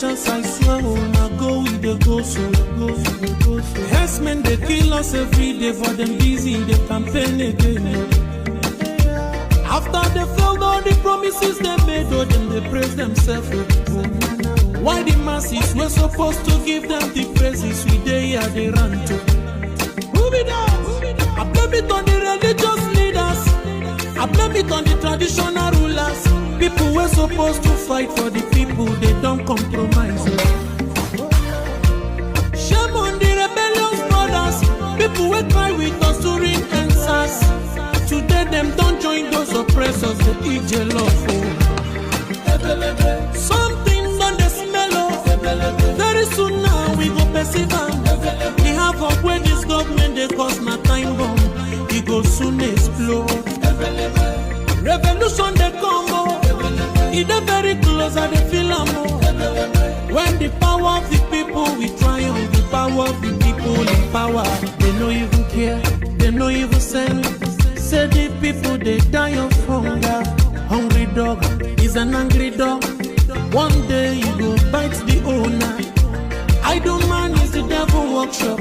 chance, I swear, now go with the go so. Herdsmen, they kill us every day, for them busy, they campaign again. After they failed all the promises they made, oh, then they praise themselves. Why the masses were supposed to give them the praises we they are they run to? Who be that? I blame it on the religious leaders. I blame it on the traditional rulers. People were supposed to fight for the people, they don't compromise. Shame on the rebellious brothers. People will cry with us during answers. Today them don't join those oppressors, they eat jealous. Something on the smell of. Very soon now we go perceive them. We have up where this government they cause my time bomb. It go soon explode. Revolution they come. It is very close and they feel more. When the power of the people we triumph, the power of the people in power. They no even care, they no even send. Say the people they die of hunger. Hungry dog is an angry dog. One day you go bite the owner. Idle man is the devil workshop.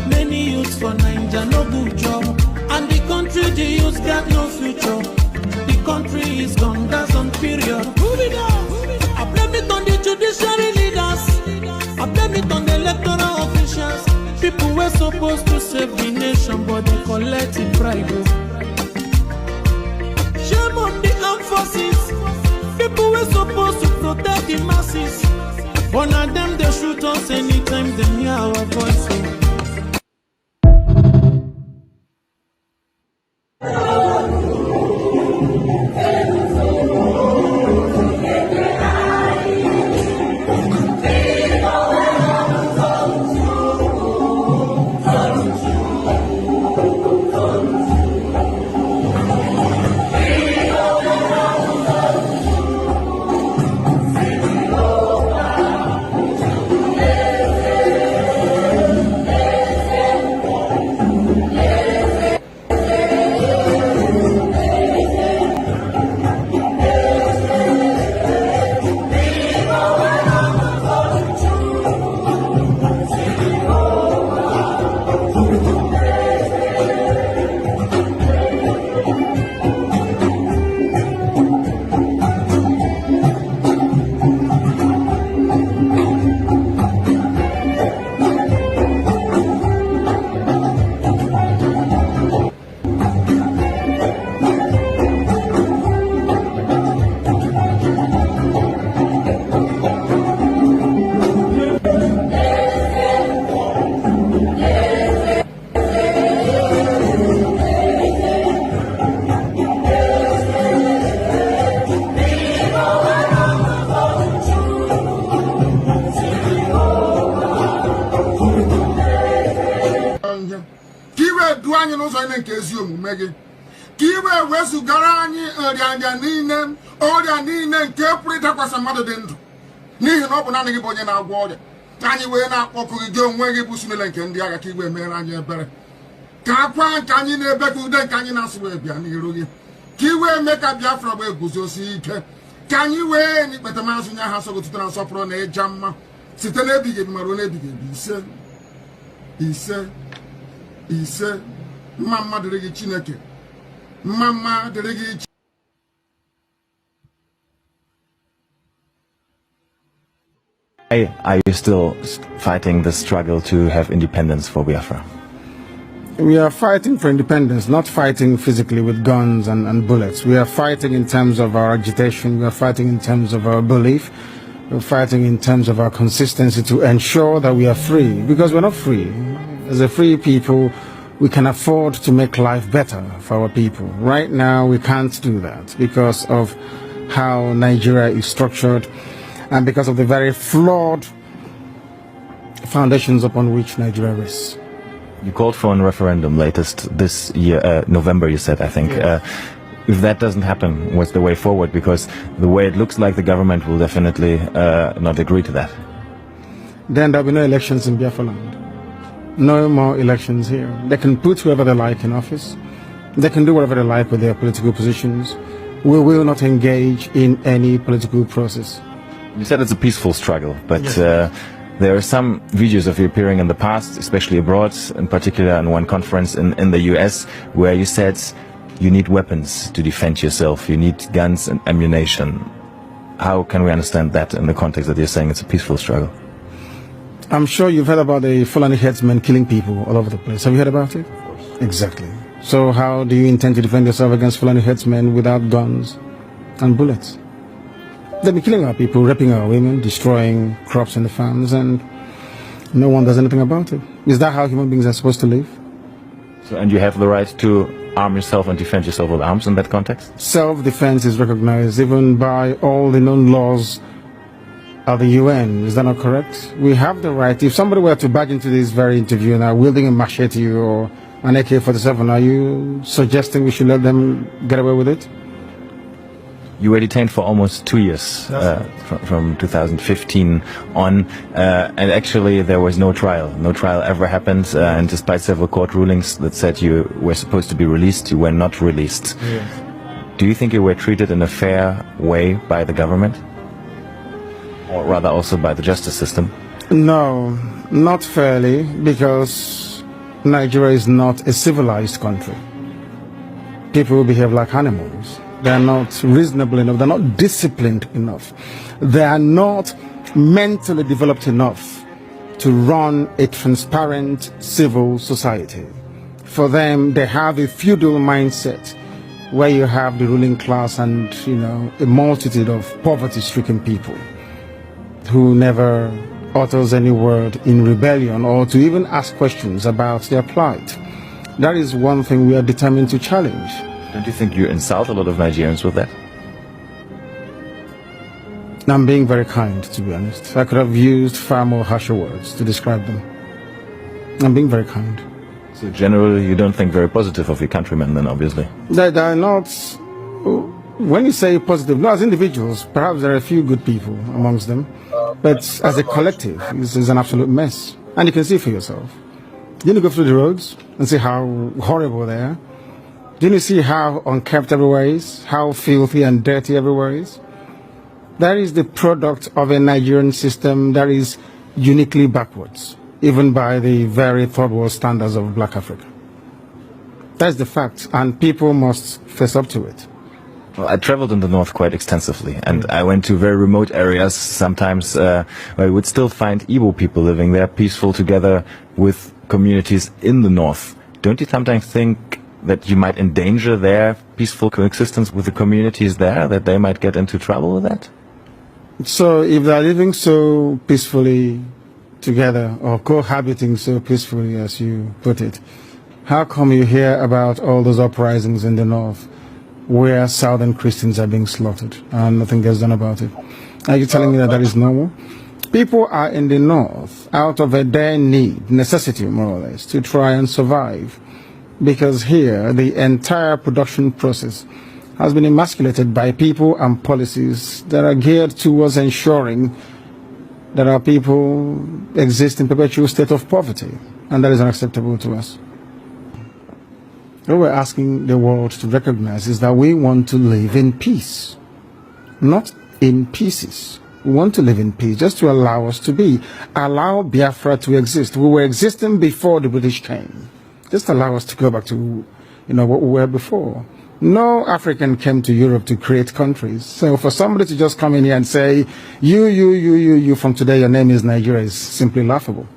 Many youths for Nigeria no good job. And the country the youths got no future. The country is gone, that's on period. Move it up. I blame it on the judiciary leaders. I blame it on the electoral officials. People were supposed to save the nation, but they collected bribe. Shame on the armed forces. People were supposed to protect the masses. One of them they shoot us anytime they hear our voice. Kiwe wesu garani odianya nine odia nine nke purita kwasa mmadụ dị ndụ n'ihi na ọ bụ naanị gị bụ onye na-agwọ ọrịa anyị wee na-akpọkụ gị onwe gị bụ simile nke ndị agha ka igwe mere anyị ebere ka akwa nke anyị na-ebe ka ude nke anyị na-asụ wee bịa n'iru gị ka iwe mee ka Biafra wee guzosi ike ka anyị wee n'ikpete mazụ nye ha sọgotụta na nsọpụrụ na ịja mma site n'ebighị ebi mara n'ebighị ebi ise mma dịrị gị Chineke mma dịrị gị Are you still fighting the struggle to have independence for Biafra? We are fighting for independence, not fighting physically with guns and bullets. We are fighting in terms of our agitation. We are fighting in terms of our belief. We're fighting in terms of our consistency to ensure that we are free. Because we're not free. As a free people, we can afford to make life better for our people. Right now, we can't do that because of how Nigeria is structured and because of the very flawed foundations upon which Nigeria rests. You called for a referendum latest this year, November, you said, I think. Yes. If that doesn't happen, what's the way forward? Because the way it looks like the government will definitely not agree to that. Then there'll be no elections in Biafra land. No more elections here. They can put whoever they like in office. They can do whatever they like with their political positions. We will not engage in any political process. You said it's a peaceful struggle, but Yes. There are some videos of you appearing in the past, especially abroad, in particular in one conference in the US, where you said you need weapons to defend yourself, you need guns and ammunition. How can we understand that in the context that you're saying it's a peaceful struggle? I'm sure you've heard about the Fulani headsmen killing people all over the place. Have you heard about it? Of course. Exactly. So how do you intend to defend yourself against Fulani headsmen without guns and bullets? They'll be killing our people, raping our women, destroying crops in the farms, and no one does anything about it. Is that how human beings are supposed to live? So, and you have the right to arm yourself and defend yourself with arms in that context? Self-defense is recognized even by all the known laws of the UN. Is that not correct? We have the right. If somebody were to barge into this very interview now wielding a machete or an AK-47, are you suggesting we should let them get away with it? You were detained for almost 2 years, from 2015 on, and actually there was no trial. No trial ever happened, and despite several court rulings that said you were supposed to be released, you were not released. Yes. Do you think you were treated in a fair way by the government? Or rather also by the justice system? No, not fairly, because Nigeria is not a civilized country. People behave like animals. They are not reasonable enough. They're not disciplined enough. They are not mentally developed enough to run a transparent civil society. For them, they have a feudal mindset where you have the ruling class and, a multitude of poverty-stricken people who never utters any word in rebellion or to even ask questions about their plight. That is one thing we are determined to challenge. Don't you think you insult a lot of Nigerians with that? I'm being very kind, to be honest. I could have used far more harsher words to describe them. I'm being very kind. So generally you don't think very positive of your countrymen then, obviously? They are not... When you say positive, no, as individuals, perhaps there are a few good people amongst them. But as a collective, this is an absolute mess. And you can see for yourself. Didn't you go through the roads and see how horrible they are? Didn't you see how unkempt everywhere is? How filthy and dirty everywhere is? That is the product of a Nigerian system that is uniquely backwards, even by the very third world standards of Black Africa. That's the fact, and people must face up to it. Well, I traveled in the north quite extensively, and I went to very remote areas sometimes where you would still find Igbo people living there, peaceful together with communities in the north. Don't you sometimes think that you might endanger their peaceful coexistence with the communities there, that they might get into trouble with that? So if they're living so peacefully together, or cohabiting so peacefully as you put it, how come you hear about all those uprisings in the north where southern Christians are being slaughtered and nothing gets done about it? Are you telling me that that is normal? People are in the north out of a dire need, necessity more or less, to try and survive. Because here, the entire production process has been emasculated by people and policies that are geared towards ensuring that our people exist in perpetual state of poverty. And that is unacceptable to us. What we're asking the world to recognize is that we want to live in peace, not in pieces. We want to live in peace just to allow us to be. Allow Biafra to exist. We were existing before the British came. Just allow us to go back to, what we were before. No African came to Europe to create countries. So for somebody to just come in here and say, you, from today your name is Nigeria is simply laughable.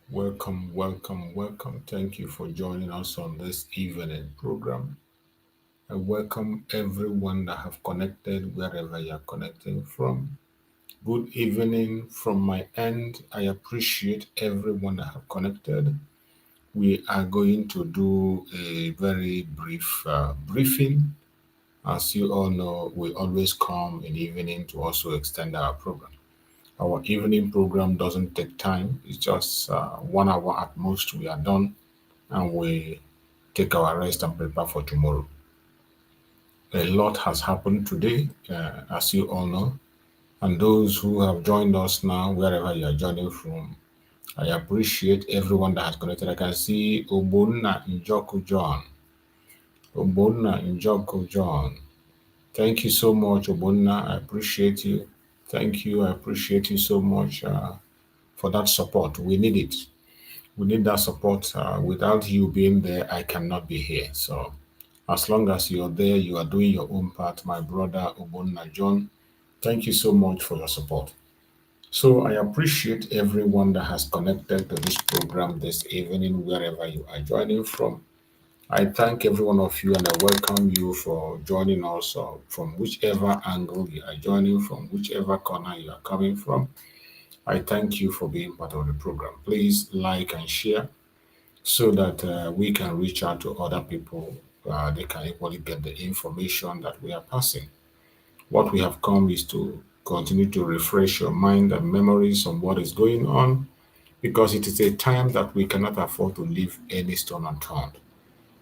Welcome, welcome, welcome. Thank you for joining us on this evening program. I welcome everyone that have connected wherever you are connecting from. Good evening from my end. I appreciate everyone that have connected. We are going to do a very brief briefing. As you all know, we always come in the evening to also extend our program. Our evening program doesn't take time. It's just 1 hour at most. We are done and we take our rest and prepare for tomorrow. A lot has happened today, as you all know. And those who have joined us now, wherever you are joining from, I appreciate everyone that has connected. I can see Obunna Njoku John. Obonna Njoko John. Thank you so much, Obonna. I appreciate you. Thank you. I appreciate you so much for that support. We need it. We need that support. Without you being there, I cannot be here. So, as long as you're there, you are doing your own part, my brother Obonna John. Thank you so much for your support. So, I appreciate everyone that has connected to this program this evening, wherever you are joining from. I thank every one of you and I welcome you for joining us from whichever angle you are joining from, whichever corner you are coming from. I thank you for being part of the program. Please like and share so that we can reach out to other people. They can equally get the information that we are passing. What we have come is to continue to refresh your mind and memories on what is going on because it is a time that we cannot afford to leave any stone unturned.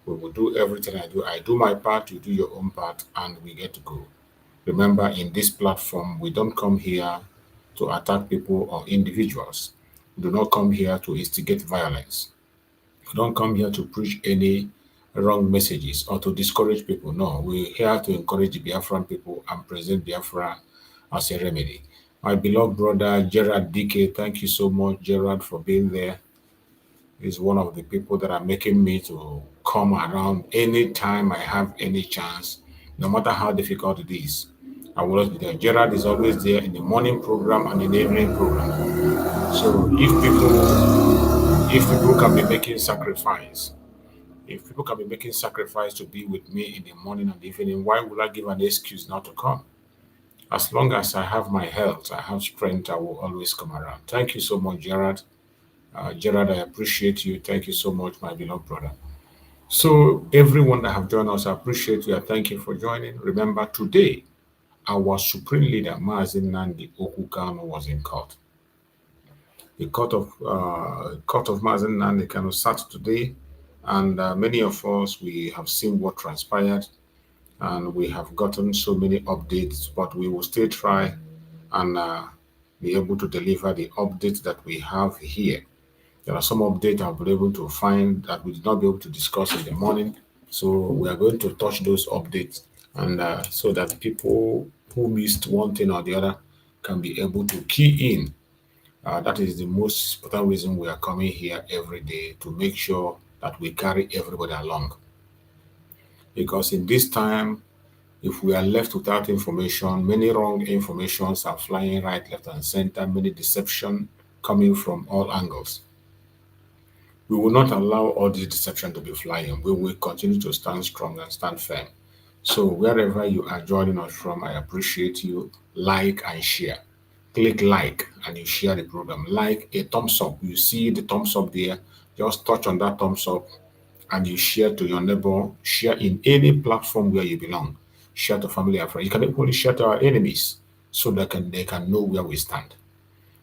We will do everything I do. I do my part, you do your own part, and we get to go. Remember, in this platform, we don't come here to attack people or individuals. We do not come here to instigate violence. We don't come here to preach any wrong messages or to discourage people. No, we're here to encourage the Biafran people and present Biafra as a remedy. My beloved brother Gerard DK, thank you so much, Gerard, for being there. He's one of the people that are making me to come around anytime I have any chance, no matter how difficult it is. I will always be there. Gerard is always there in the morning program and in the evening program. So if people can be making sacrifice, if people can be making sacrifice to be with me in the morning and the evening, why would I give an excuse not to come? As long as I have my health, I have strength, I will always come around. Thank you so much, Gerard. Gerard, I appreciate you. Thank you so much, my beloved brother. So, everyone that have joined us, I appreciate you. I thank you for joining. Remember, today, our supreme leader, Mazi Nnamdi Kanu, was in court. The court of Mazi Nnamdi Kanu sat today, and many of us we have seen what transpired, and we have gotten so many updates. But we will still try and be able to deliver the updates that we have here. There are some updates I've been able to find that we did not be able to discuss in the morning. So we are going to touch those updates and so that people who missed one thing or the other can be able to key in. That is the most important reason we are coming here every day to make sure that we carry everybody along. Because in this time, if we are left without information, many wrong informations are flying right, left, and center, many deception coming from all angles. We will not allow all this deception to be flying. We will continue to stand strong and stand firm. So wherever you are joining us from, I appreciate you. Like and share. Click like and you share the program. Like a thumbs up. You see the thumbs up there. Just touch on that thumbs up and you share to your neighbor. Share in any platform where you belong. Share to family and friends. You can equally share to our enemies so that they can know where we stand.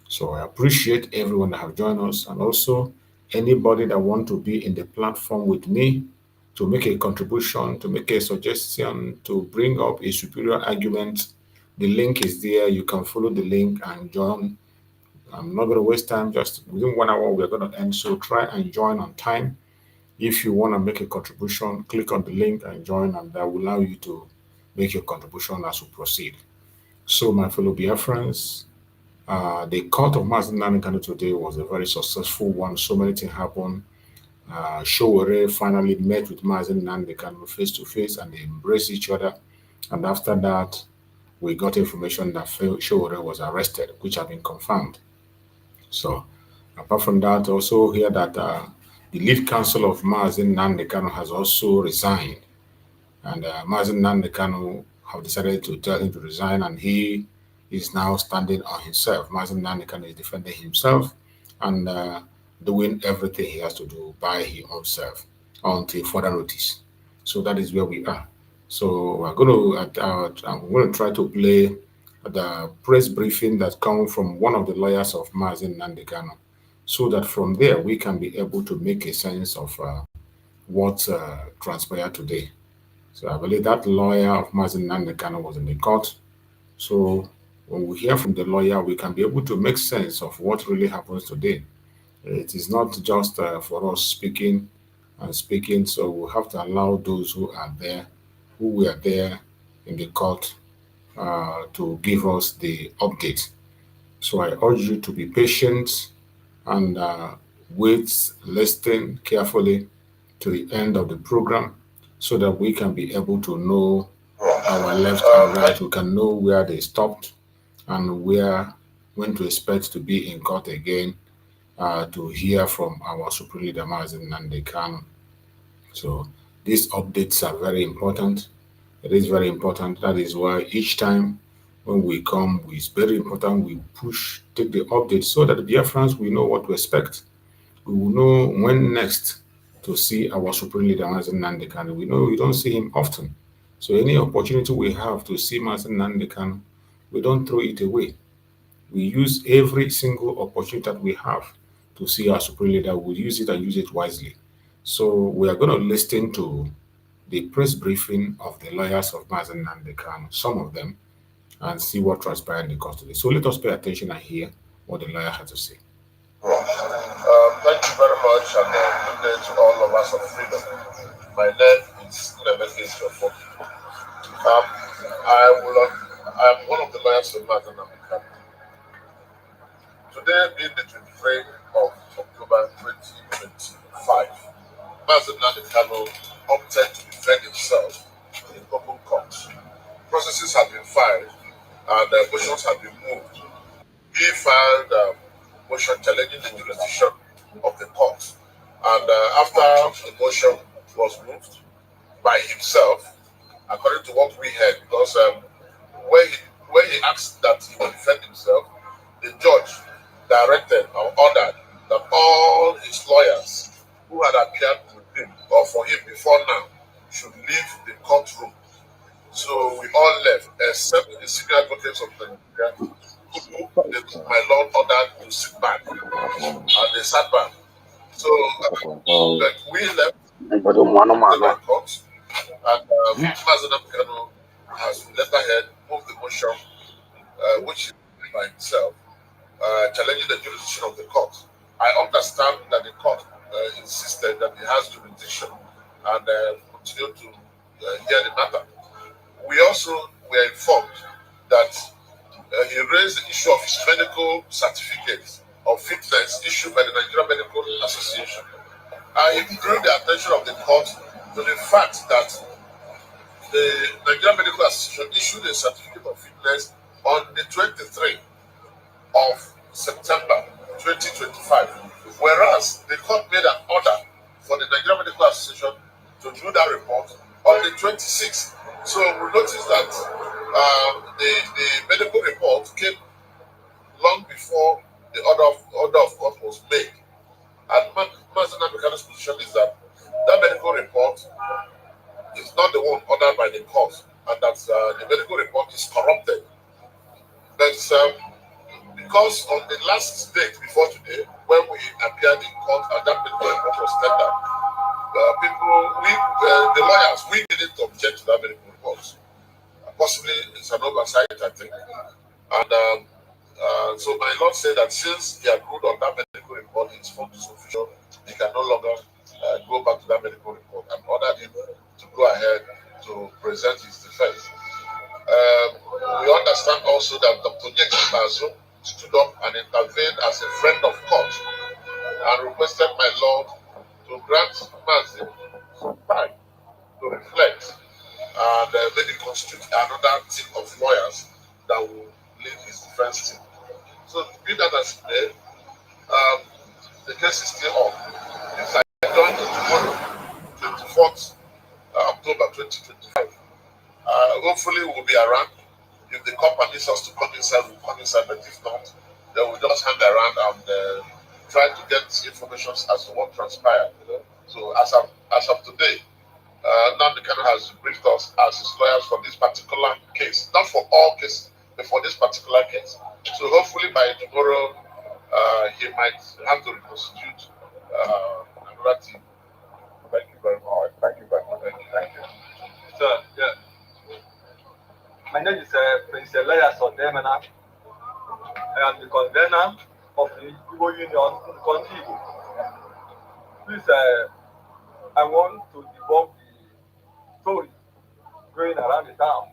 So I appreciate everyone that have joined us and also anybody that want to be in the platform with me to make a contribution, to make a suggestion, to bring up a superior argument. The link is there. You can follow the link and join. I'm not going to waste time. Just within 1 hour, we're going to end. So try and join on time. If you want to make a contribution, click on the link and join, and that will allow you to make your contribution as we proceed. So, my fellow Biafrans, the court of Mazi Nnamdi Kanu today was a very successful one. So many things happened. Showore finally met with Mazi Nnamdi Kanu face to face and they embraced each other. And after that, we got information that Showore was arrested, which have been confirmed. So, apart from that, also hear that the lead counsel of Mazi Nnamdi Kanu has also resigned. And Mazi Nnamdi Kanu have decided to tell him to resign, and he is now standing on himself. Mazi Nnamdi Kanu is defending himself and doing everything he has to do by his own self until further notice. So that is where we are. So I'm going to try to play the press briefing that comes from one of the lawyers of Mazi Nnamdi Kanu, so that from there we can be able to make a sense of what transpired today. So I believe that lawyer of Mazi Nnamdi Kanu was in the court. So when we hear from the lawyer, we can be able to make sense of what really happens today. It is not just for us speaking and speaking. So we have to allow those who are there, who were there in the court, to give us the update. So I urge you to be patient and wait, listen carefully to the end of the program so that we can be able to know our left and right. We can know where they stopped and when to expect to be in court again to hear from our Supreme Leader Mazi Nnamdi Kanu. So these updates are very important. It is very important. That is why each time when we come, it's very important we take the update so that the Biafrans will know what to expect. We will know when next to see our Supreme Leader Mazi Nnamdi Kanu. We know we don't see him often. So any opportunity we have to see Mazi Nnamdi Kanu, we don't throw it away. We use every single opportunity that we have to see our Supreme Leader. We use it and use it wisely. So we are going to listen to the press briefing of the lawyers of Mazi Nnamdi Kanu, some of them, and see what transpired in the court today. So let us pay attention and hear what the lawyer had to say. Thank you very much, and good day to all of us of freedom. My name is Nnamdi Kanu. I'm one of the lawyers of Mazi Nnamdi Kanu. Today being the 23rd of October 2025, Mazi Nnamdi Kanu opted to defend himself in open court. Processes have been filed and motions have been moved. He filed a motion challenging the jurisdiction of the court. And after the motion was moved by himself, according to what we heard, because when he asked that he would defend himself, the judge directed or ordered that all his lawyers who had appeared with him or for him before now should leave the courtroom. So we all left, except the senior advocates of Nigeria, who my lord ordered to sit back, and they sat back. So we left the court, and Mazi Nnamdi Kanu has letterhead moved the motion, which is by himself, challenging the jurisdiction of the court. I understand that the court insisted that he has jurisdiction and continue to hear the matter. We also were informed that he raised the issue of his medical certificate of fitness issued by the Nigerian Medical Association. And he drew the attention of the court to the fact that the Nigerian Medical Association issued a certificate of fitness on the 23rd of September 2025, whereas the court made an order for the Nigerian Medical Association to do that report on the 26th. So we noticed that the medical report came long before the order of court was made. And Mazi Nnamdi Kanu's position is that that medical report is not the one ordered by the court, and that the medical report is corrupted. That's because on the last date before today, when we appeared in court and that medical report was tendered, the lawyers, we didn't object to that medical report. Possibly it's an oversight, I think. And so my lord said that since he had ruled on that medical report, it's found insufficient, he can no longer go back to that medical report, and ordered him to go ahead to present his defense. We understand also that Dr. Nyekimbazo stood up and intervened as a friend of court and requested my lord to grant Mazi some time to reflect and maybe constitute another team of lawyers that will lead his defense team. So, be that as it may, the case is still on. It's adjourned to tomorrow, 24th October 2025. Hopefully, we will be around. If the court permits us to come inside, we'll come inside, but if not, then we'll just hang around and try to get information as to what transpired. So, as of today, Nnamdi Kanu has briefed us as his lawyers for this particular case, not for all cases, but for this particular case. So hopefully by tomorrow, he might have to reconstitute another team. Thank you very much. Thank you very much. Thank you. So, yeah. My name is Prince Elias Odemena. I am the convener of the Igbo Union in Contigo. Please, I want to debunk the story going around the town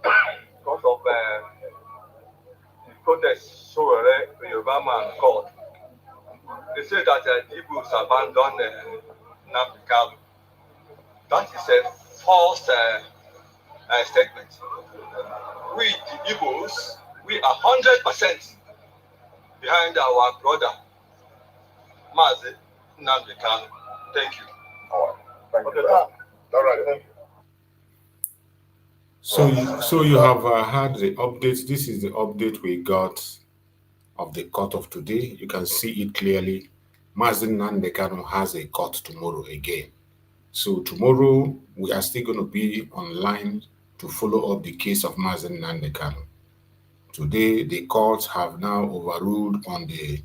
because of the protest so the Yoruba man called. They say that the Igbos abandoned Nnamdi Kanu. That is a false statement. We, the Igbos, we are 100% behind our brother, Mazi Nnamdi Kanu. Thank you. All right. Thank you. All right. Thank you. So you have had the updates. This is the update we got of the court of today. You can see it clearly. Mazi Nnamdi Kanu has a court tomorrow again. So tomorrow we are still going to be online to follow up the case of Mazi Nnamdi Kanu. Today the courts have now overruled on the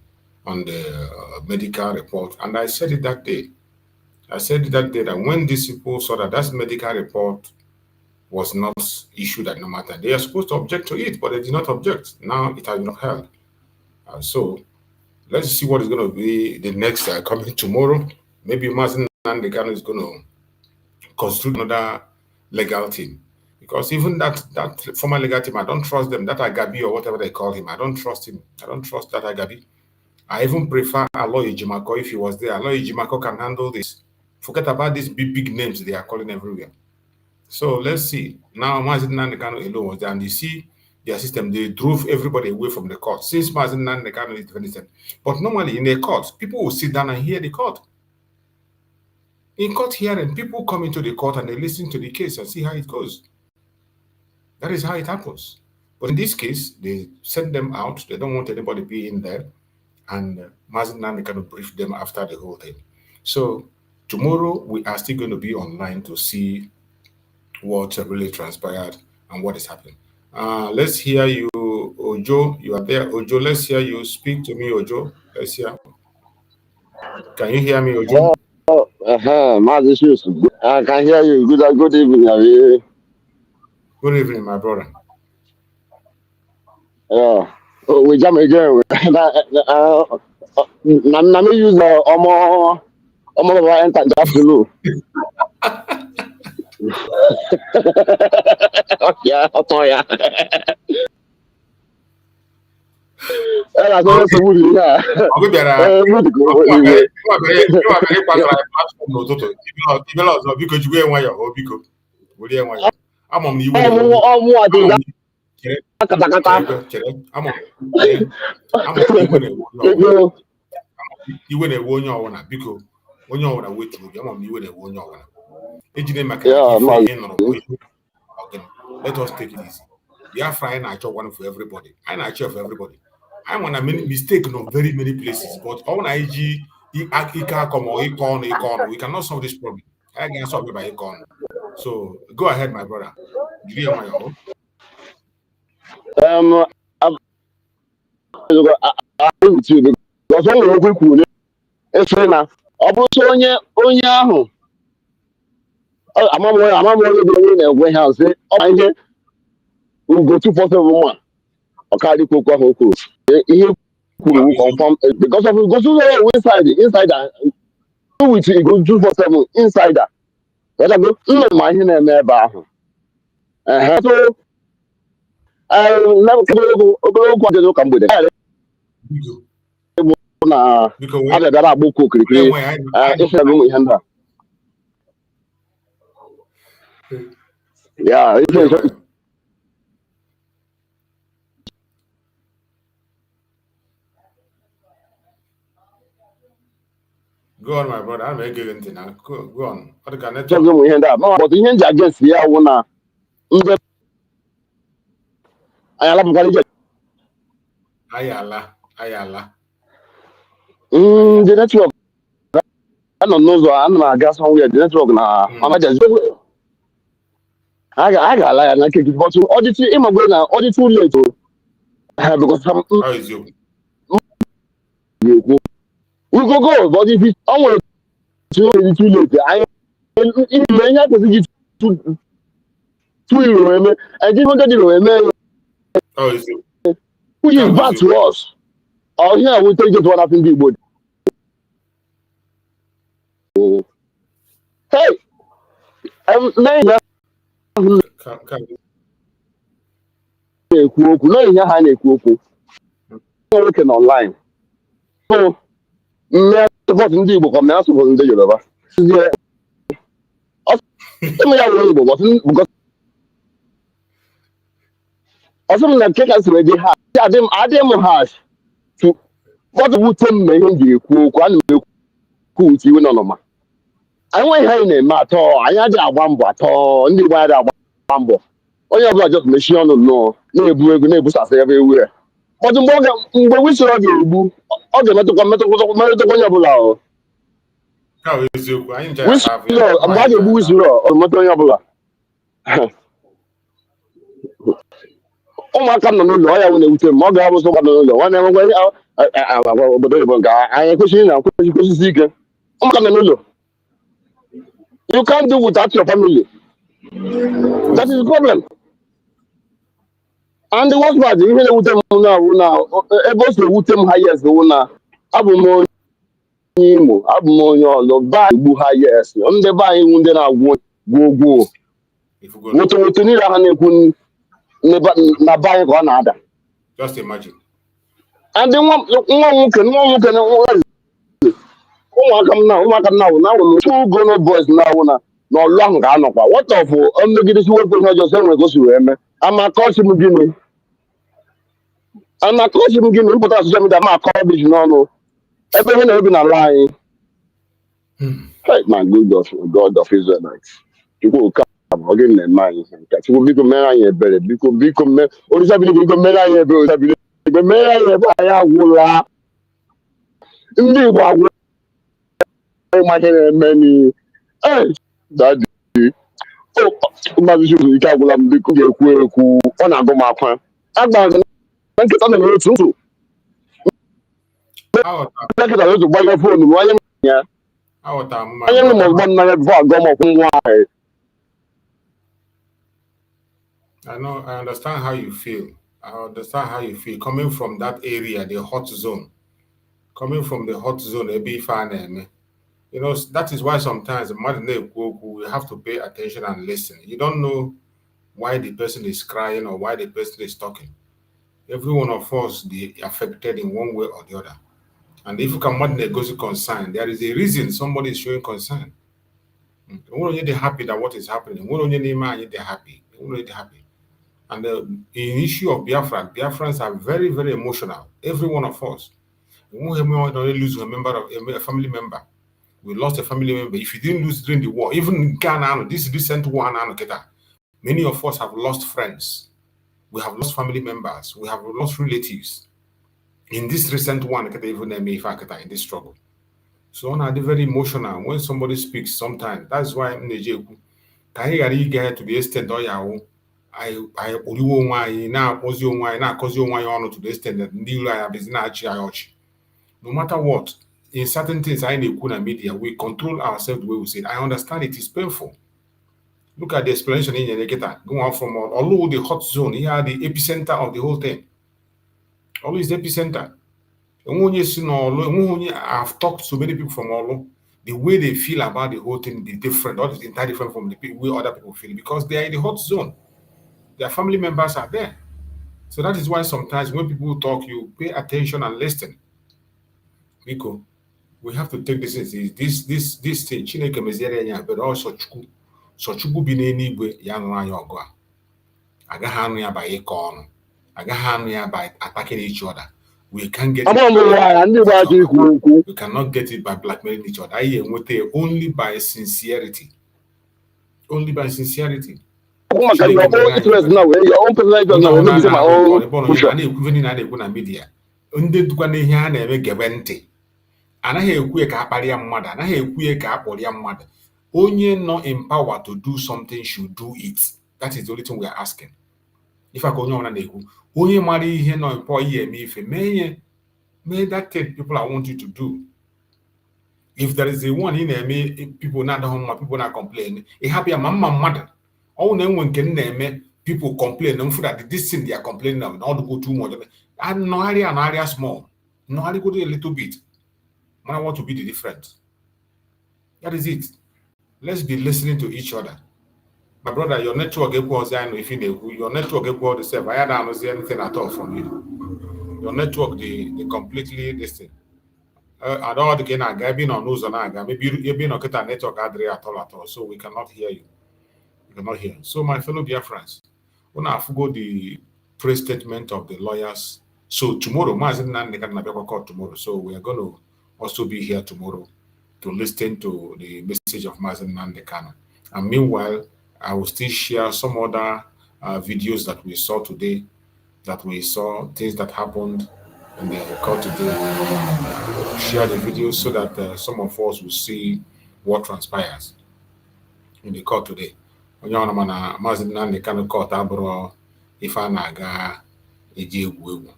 medical report, and I said it that day. I said that day that when these people saw that medical report was not issued at no matter, they are supposed to object to it, but they did not object. Now it has been upheld. So let's see what is going to be the next coming tomorrow. Maybe Mazi Nnamdi Kanu is going to construct another legal team. Because even that former legal team, I don't trust them. That Agabi or whatever they call him, I don't trust him. I don't trust that Agabi. I even prefer Aloy Ejimako if he was there. Aloy Ejimako can handle this. Forget about these big names they are calling everywhere. So let's see. Now Mazi Nnamdi Kanu alone was there, and you see their system, they drove everybody away from the court since Mazi Nnamdi Kanu is defending them. But normally in a court, people will sit down and hear the court. In court hearing, people come into the court and they listen to the case and see how it goes. That is how it happens. But in this case, they send them out. They don't want anybody be in there. And Mazi Nnamdi Kanu briefed them after the whole thing. So tomorrow, we are still going to be online to see what really transpired and what is happening. Let's hear you, Ojo. You are there, Ojo. Let's hear you. Speak to me, Ojo. Let's hear. Can you hear me, Ojo? Mazi Shoes. I can hear you. Good evening. Good evening, my brother. Yeah. We jam again. Na me use omo enter afternoon. Yeah, otoya. Ela so so wuri na. Ogo biara. You are very platform n'ụtụtụ. Ibela ọzọ biko jigwe enwe ya o biko. Wuri enwe ya. Amọ m na iwe na iwe na-ewe onye ọwụna biko onye ọwụna wetuo obi ama m na iwe na-ewe onye ọwụna ejide maka ife nọrọ let us take it easy. Biafra anyị na-achọ one for everybody. Anyị na-achọ for everybody. I want a mistake in very many places, but all I G econ, we cannot solve this problem. I can solve it by econ. So go ahead, my brother. I agree with you because when we work with it's now. Onye ahụ amamwe warehouse ihe ugo 247 ọkadị kwokwa ha okwu ihe kwuru confirm because of go to inside with go 247 insider that go ma ihe na-eme ebe ahụ so na ogologo ọdịdo ka mgbede na abịara agboko kirikiri ife bụ ihe ndị a yeah Go on, my brother. I'm again now. Go on. What can I tell you? But in the against here, I wanna. Ayala. The network. I don't know. So I'm not gas somewhere. The network now. I'm just. I got like I can but to audit him again now. Audit too late. Because some. How is you? We go, but if it's almost too late, I even have to get €2 and €100. How is it? Which is bad to us. Or here we take it what happened to Hey, na ihe na-ekwu okwu na ihe ha na-ekwu okwu nwoke na online so mmea sọpọtụ ndị Igbo ka mmea sọpọtụ ndị Yoruba ọsọ ya wụrụ Igbo ọsọ m na nke ka si dị ha adị m hash mmadụ wute m na ihe m ji ekwu okwu ana m ekwu uche iwe n'ọnụma anyị nweghị ihe anyị na-eme atọ anyị adịghị agba mbọ atọ ndị Igbo adịghị agba mbọ onye ọbụla just mechie ọnụ nnọọ na-ebu ego na-ebusasị ebe ewu ya mmadụ mgbe wisoro ọ ga-egbu ọ ga-emetụkwa onye ọbụla mgbe a ga-egbu wisoro ọ metụ onye ọbụla ụmụaka m nọ n'ụlọ ọ ya nwe na-ewute m ọ ga-abụ sọ mmadụ n'ụlọ nwanne enwekwa obodo oyibo nke anyị ekwesịghị na kwesịsị ike ụmụaka nọ n'ụlọ you can't do without your family that is the problem and the worst part ihe na-ewute m na-awụ na ebe o si ewute m ha yes wụ na abụ m onye Imo abụ m onye ọlụ ba igbu ha yes ndị be anyị ndị na-agwụ gwogwo woto niile ha na-ekwu na be anyị ka ọ na-ada just imagine and nwa nwoke na ụmụaka m na-awụ na-awụ two grown boys na-awụ na n'ọlụ ahụ ga-anọkwa what of mmegidesi wepụ ihe ọjọọ enwere ka o si wee mee amakọchi m gịnị mpụta soshal midia ma akọ ọbịji n'ọnụ ebe ihe na-ebi n'ala anyị my God of Israelites Chukwu ka ọ gịnị na-eme anyị nke Chukwu biko mere anyị ebere biko Olisa biko mere anyị ebere Olisa biko mere anyị ebere anyị agwụla ndị Igbo agwụla ma ihe na-eme ni dadi Mazi Chukwu ike agwụla m biko ga-ekwu ọ na-agụ m akwa agbara na nkịta na-eme otu ntụ nkịta na otu gbanye fonu m onye ya onye m ọzọ mmanya bifo agụ m ọkwụ nwa ahụ I understand how you feel. I understand how you feel coming from that area, the hot zone. Coming from the hot zone, you know, that is why sometimes we have to pay attention and listen. You don't know why the person is crying or why the person is talking. Every one of us they affected in one way or the other. And if you can negotiate concern, there is a reason somebody is showing concern. We're only happy that what is happening. We're only happy. And the issue of Biafra, Biafrans are very, very emotional. Every one of us. We won't lose a family member. We lost a family member. If you didn't lose during the war, even in Ghana, this recent war, many of us have lost friends. We have lost family members. We have lost relatives. In this recent one, in this struggle. So they're very emotional. When somebody speaks sometimes, that's why I'm get to the extent to the extent that no matter what, in certain things I in media, we control ourselves the way we say it. I understand it is painful. Look at the explanation in Yeneketa. Go on from although the hot zone, here the epicenter of the whole thing. Always the epicenter. I've talked to many people from Olo. The way they feel about the whole thing is different, or is entirely different from the way other people feel because they are in the hot zone. Their family members are there. So that is why sometimes when people talk, you pay attention and listen. Because we have to take this thing. Chineke meziere anya, but also Chukwu bi n'eluigwe ya nụrụ anyị ọgụ a. Agaghị anụ ya by ịkọ ọnụ. Agaghị anụ ya by attacking each other. We can't get it. We cannot get it by blackmailing each other. Only by sincerity. Only by sincerity. Media. Anaghị ekwu ka akparịa mmadụ, anaghị ekwu ka akpọrịa mmadụ. Onye nọ in power to do something should do it. That is the only thing we are asking. If I onye ọbụla na-ekwu, onye mara ihe nọ in power ihe eme ife, may that thing people I want you to do. If there is a one in eme people not home, people not complain, it happy ma mmadụ. All na-enwe nke na-eme people complain, and for that this thing they are complaining of, not to go too much. And no area small. No go do a little bit. I want to be the difference. That is it. let's be listening to each other. My brother, your network equals if your network equals the same. I don't see anything at all from you. Your network, the completely distinct. I don't want to get a guy being on news on maybe you've been on a network at all, so we cannot hear you. We cannot hear. So, my fellow dear friends, when I forgo the press statement of the lawyers. So tomorrow, Mazi Nnamdi Kanu court tomorrow. So we are going to also be here tomorrow to listen to the message of Mazi Nnamdi Kanu. And meanwhile, I will still share some other videos that we saw today, things that happened in the court today. Share the videos so that some of us will see what transpires in the court today. Onye ọrụ mana Mazi Nnamdi Kanu court abụrụ ife a na-aga eji egwu egwu.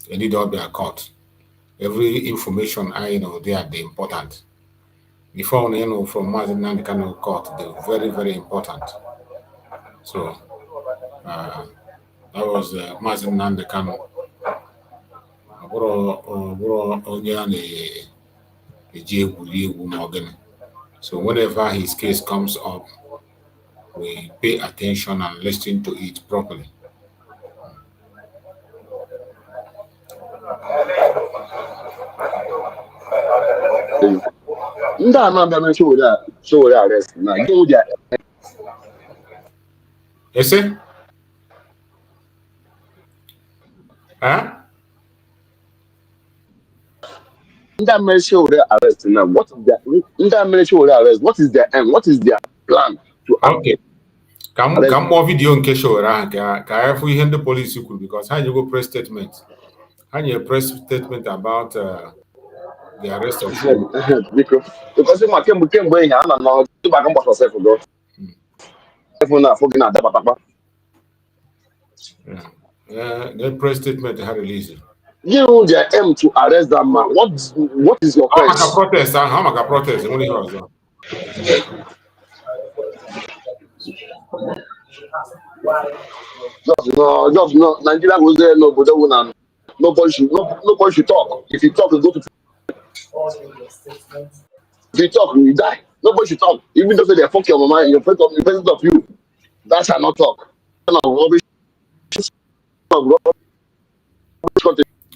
You need to be a court. Every information I know there, they're important. Before you know from Mazi Nnamdi Kanu court, they're very, very important. So that was Mazi Nnamdi Kanu. So whenever his case comes up, we pay attention and listen to it properly. Yes, sir? Huh? That military arrest now. What is that military arrest? What is their aim? What is their plan to Okay. Come more video in case you're can we hear the police because how you go press statement? How you press statement about the arrest of because my came here and now to back up yourself go. The press statement had released it. You know their aim to arrest that man. What is your quest? How much a protest? Just no. Nigeria was there. Nobody should talk. If you talk, you go to. If you talk, you die. Nobody should talk. Even though they fuck your mama, in presence of you, that shall not talk.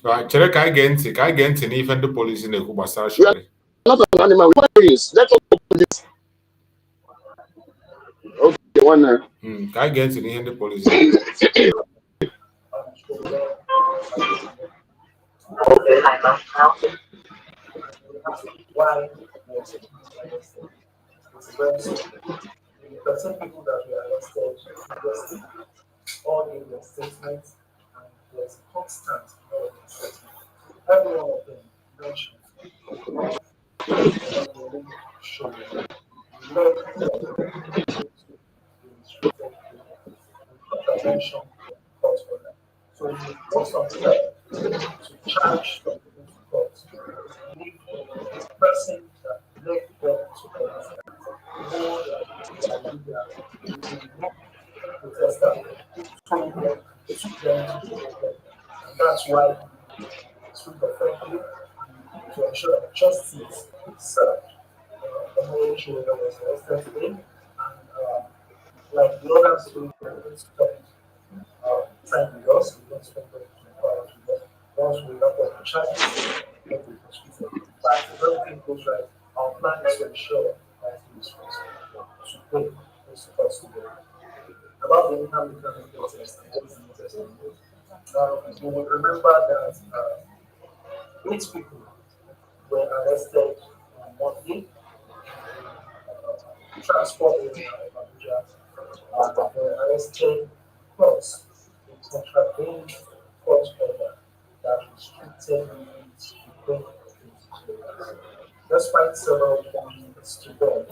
Right, check again. Even the police in the Kubasa. Not an animal. Let's open this. Okay, one. I get in the police. Why was it arrested? It's very simple. The same people that were arrested, all in their statements, and there's constant statement. Every one of them mentioned attention for them. So if you want something to charge the court, the person that led them to court know that protesters told them to court. And that's why through the family to ensure that justice is served. The whole issue was arrested today, and like the others who spent time with us, we don't spend 24 hours with us. Once we have the charges, we prosecuted. But if everything goes right, our plan is to ensure that he is responsible to pay those costs together. About the income we can protest, you will remember that 8 people were arrested on Monday, transported in Abuja, and were arrested plus a contravened court order that restricted movement between the despite several warnings to them,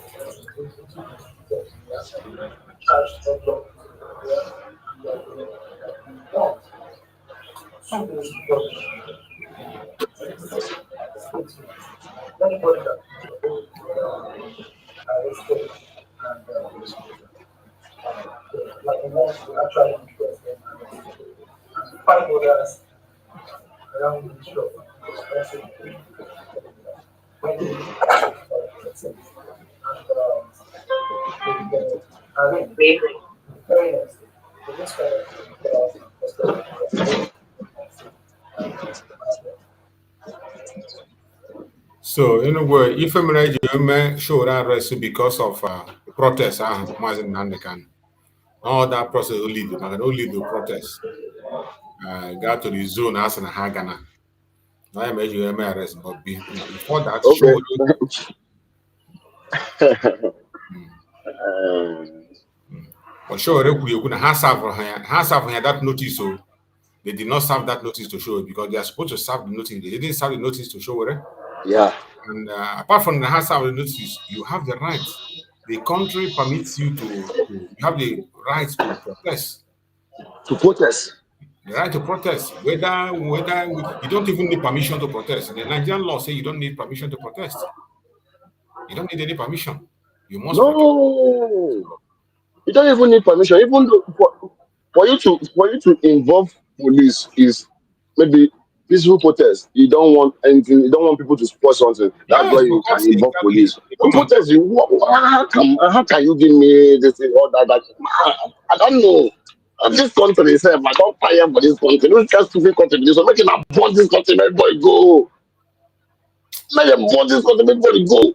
charged them Two days before anybody that arrested and like the ones who actually request them and 5 others around the issue of when they and Really? Very nice. So this kind of So, in a word, if I'm ready, you may show that arrest because of protest, Mazi Nnamdi Kanu. All that process will lead to protest. Got to the zone as in Hagana. Now I made you arrest, but before that, show. Okay. But sure, that notice. So they did not serve that notice to show it because they are supposed to serve the notice. They didn't serve the notice to show it. Yeah. And apart from the serve the notice, you have the right. The country permits you you have the right to protest. To protest. The right to protest. Whether you don't even need permission to protest. The Nigerian law say you don't need permission to protest. You don't need any permission. You must protest. You don't even need permission. Even though for you to involve police is maybe peaceful protest. You don't want anything. You don't want people to support something. That's Yes, why you can involve police. Protest. How can you give me this thing or that? I don't know. This country itself, I don't fire for this country. Don't just stupid country. So make it abort this country. Everybody go. Make them abort this country. Everybody go.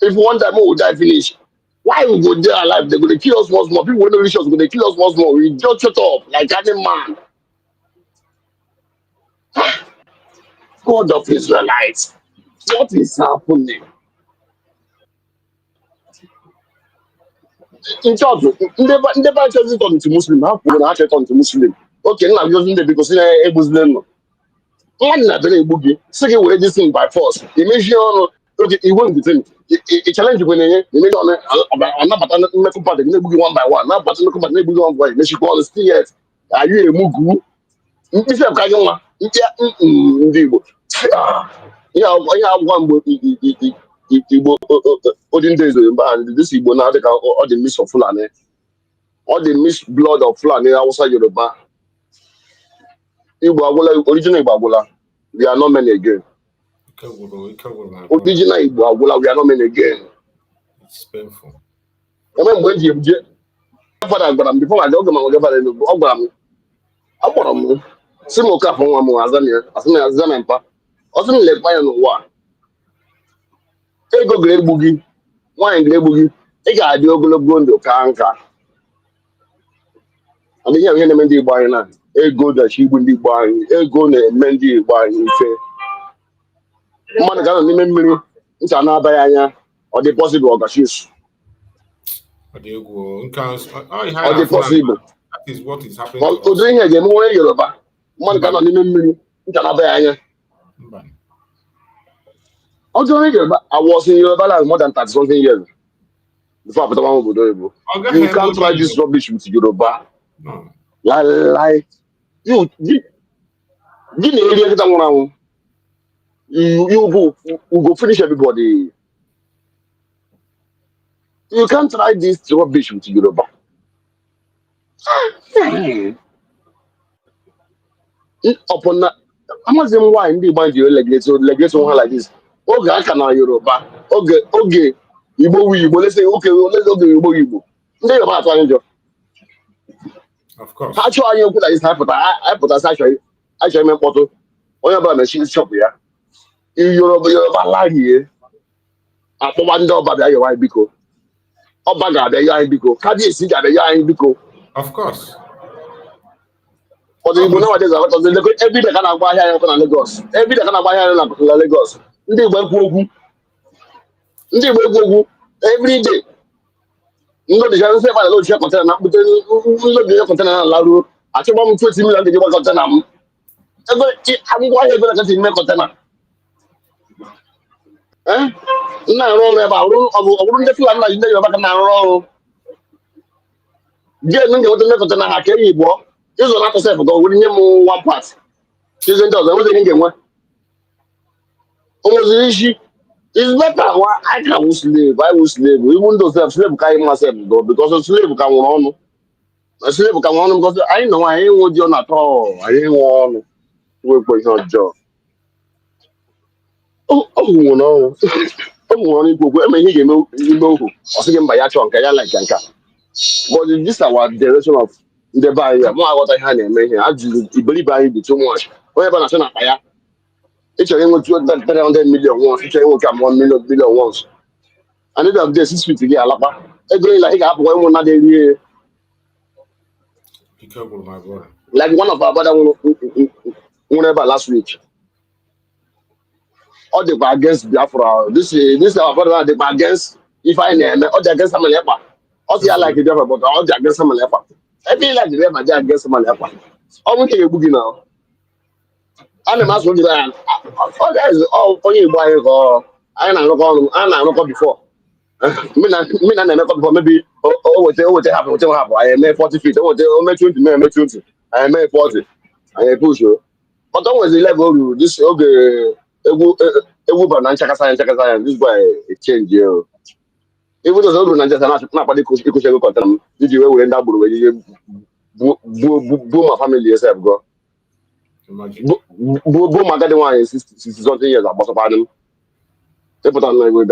If one time we will die finish. Why we go there alive? They're gonna kill us once more. People will not reach us, gonna kill us once more. We just shut up like any man. God of Israelites. What is happening? In church, never just turn to Muslim. How can I turn to Muslim? Okay, now you're using the because a Muslim. One not very boogie. Second, we this thing by force. You mention okay, it won't be thing. A challenge when you may not. I'm not but I'm not part of the boogie one by one. Now, but I'm not boogie one by one. They should call the yet. Are you a mugu? If you have Kayoma, yeah, I have one book. Olden days, and this Igbo now they can all the mix of Fulani, all the mixed blood of Fulani outside Yoruba. Igbo original Igbo, we are not many again. Original Igbo, we are not many again. It's painful. I mean, when you before I don't go, I'm Simoka from one more Azania, also let my own one. Ego Grey Boogie, wine Grey Boogie, Ega Diogo Gondo Kanka. I mean, you're going to buy now. Ego that she will be buying, Ego Mendi buying. Man, I got a memory. It's another Bayanya or the possible Augustus. Or the possible. That is what is happening. But to drink again, more Yoruba. Man, got a memory. It's another Bayanya. I was in Yoruba like more than 30 something years before I put on Obodo. You can't try this rubbish with Yoruba. No. Like you go finish everybody. You can't try this rubbish with Yoruba. Upon that, I'm not saying why in the mind you legislate one like this. Okay, I can Yoruba. Okay. Igbo. Let's say okay, let's go Igbo. Then about to Of course. Actually, you put this I put as actually my photo. Only about machine shop here. Yoruba lie here. I put one door by your eye biko. Obaga be your eye biko. Kaji si ga be your eye biko. Of course. But the Igbo nowadays are every day can buy here in Lagos. Every day can buy here in Lagos. Ndị Igbo egwu every day. Ngo de janse fa lo share container na bute lo de container na laru. Ati ba mu 20 million de gba container am. Ego am gwa here be na ti me container. Na ro le ba ru nde fila na inde yo ba na ro. Je nge wo de container ha ke Igbo. Izo na to self go we nye mu one part. Izo ndo zo we de nge nwa. Omozishi it's better why I can slave. I will slave. Even though slave can't myself go because a slave can run. A slave can run because I know I ain't want you at all. I ain't want to work for your job. Oh no. only go where he know who or say by ya chon kaya like yanka. But this is our direction of the buy more what I had and I believe I be too much. Whenever I say na each of them will 300 million once, each of them will come 1 million once. And then of this 650 get alapa. Going like up one more day. Be careful, my brother. Like one of our brother whenever last week. All they were against Biafra. This our brother they were against if I name all they against someone else. All they are like the Biafra, but all they against someone else. I feel like the Biafra they against someone else. All we can you boogie now. And the mass will be there. All that is all only boy go. I not before. Me na never before maybe what happen what happen. I made 40 feet. Oh, made 20, made 20. I made 40. I push you. But always the level this okay. Ewu ba na nchakasa this boy a change you. Even those old na just na padi ikushego content. Did you we end up with my family yourself go. Imagine. My daddy one is 60 something years about pardon. They put on like and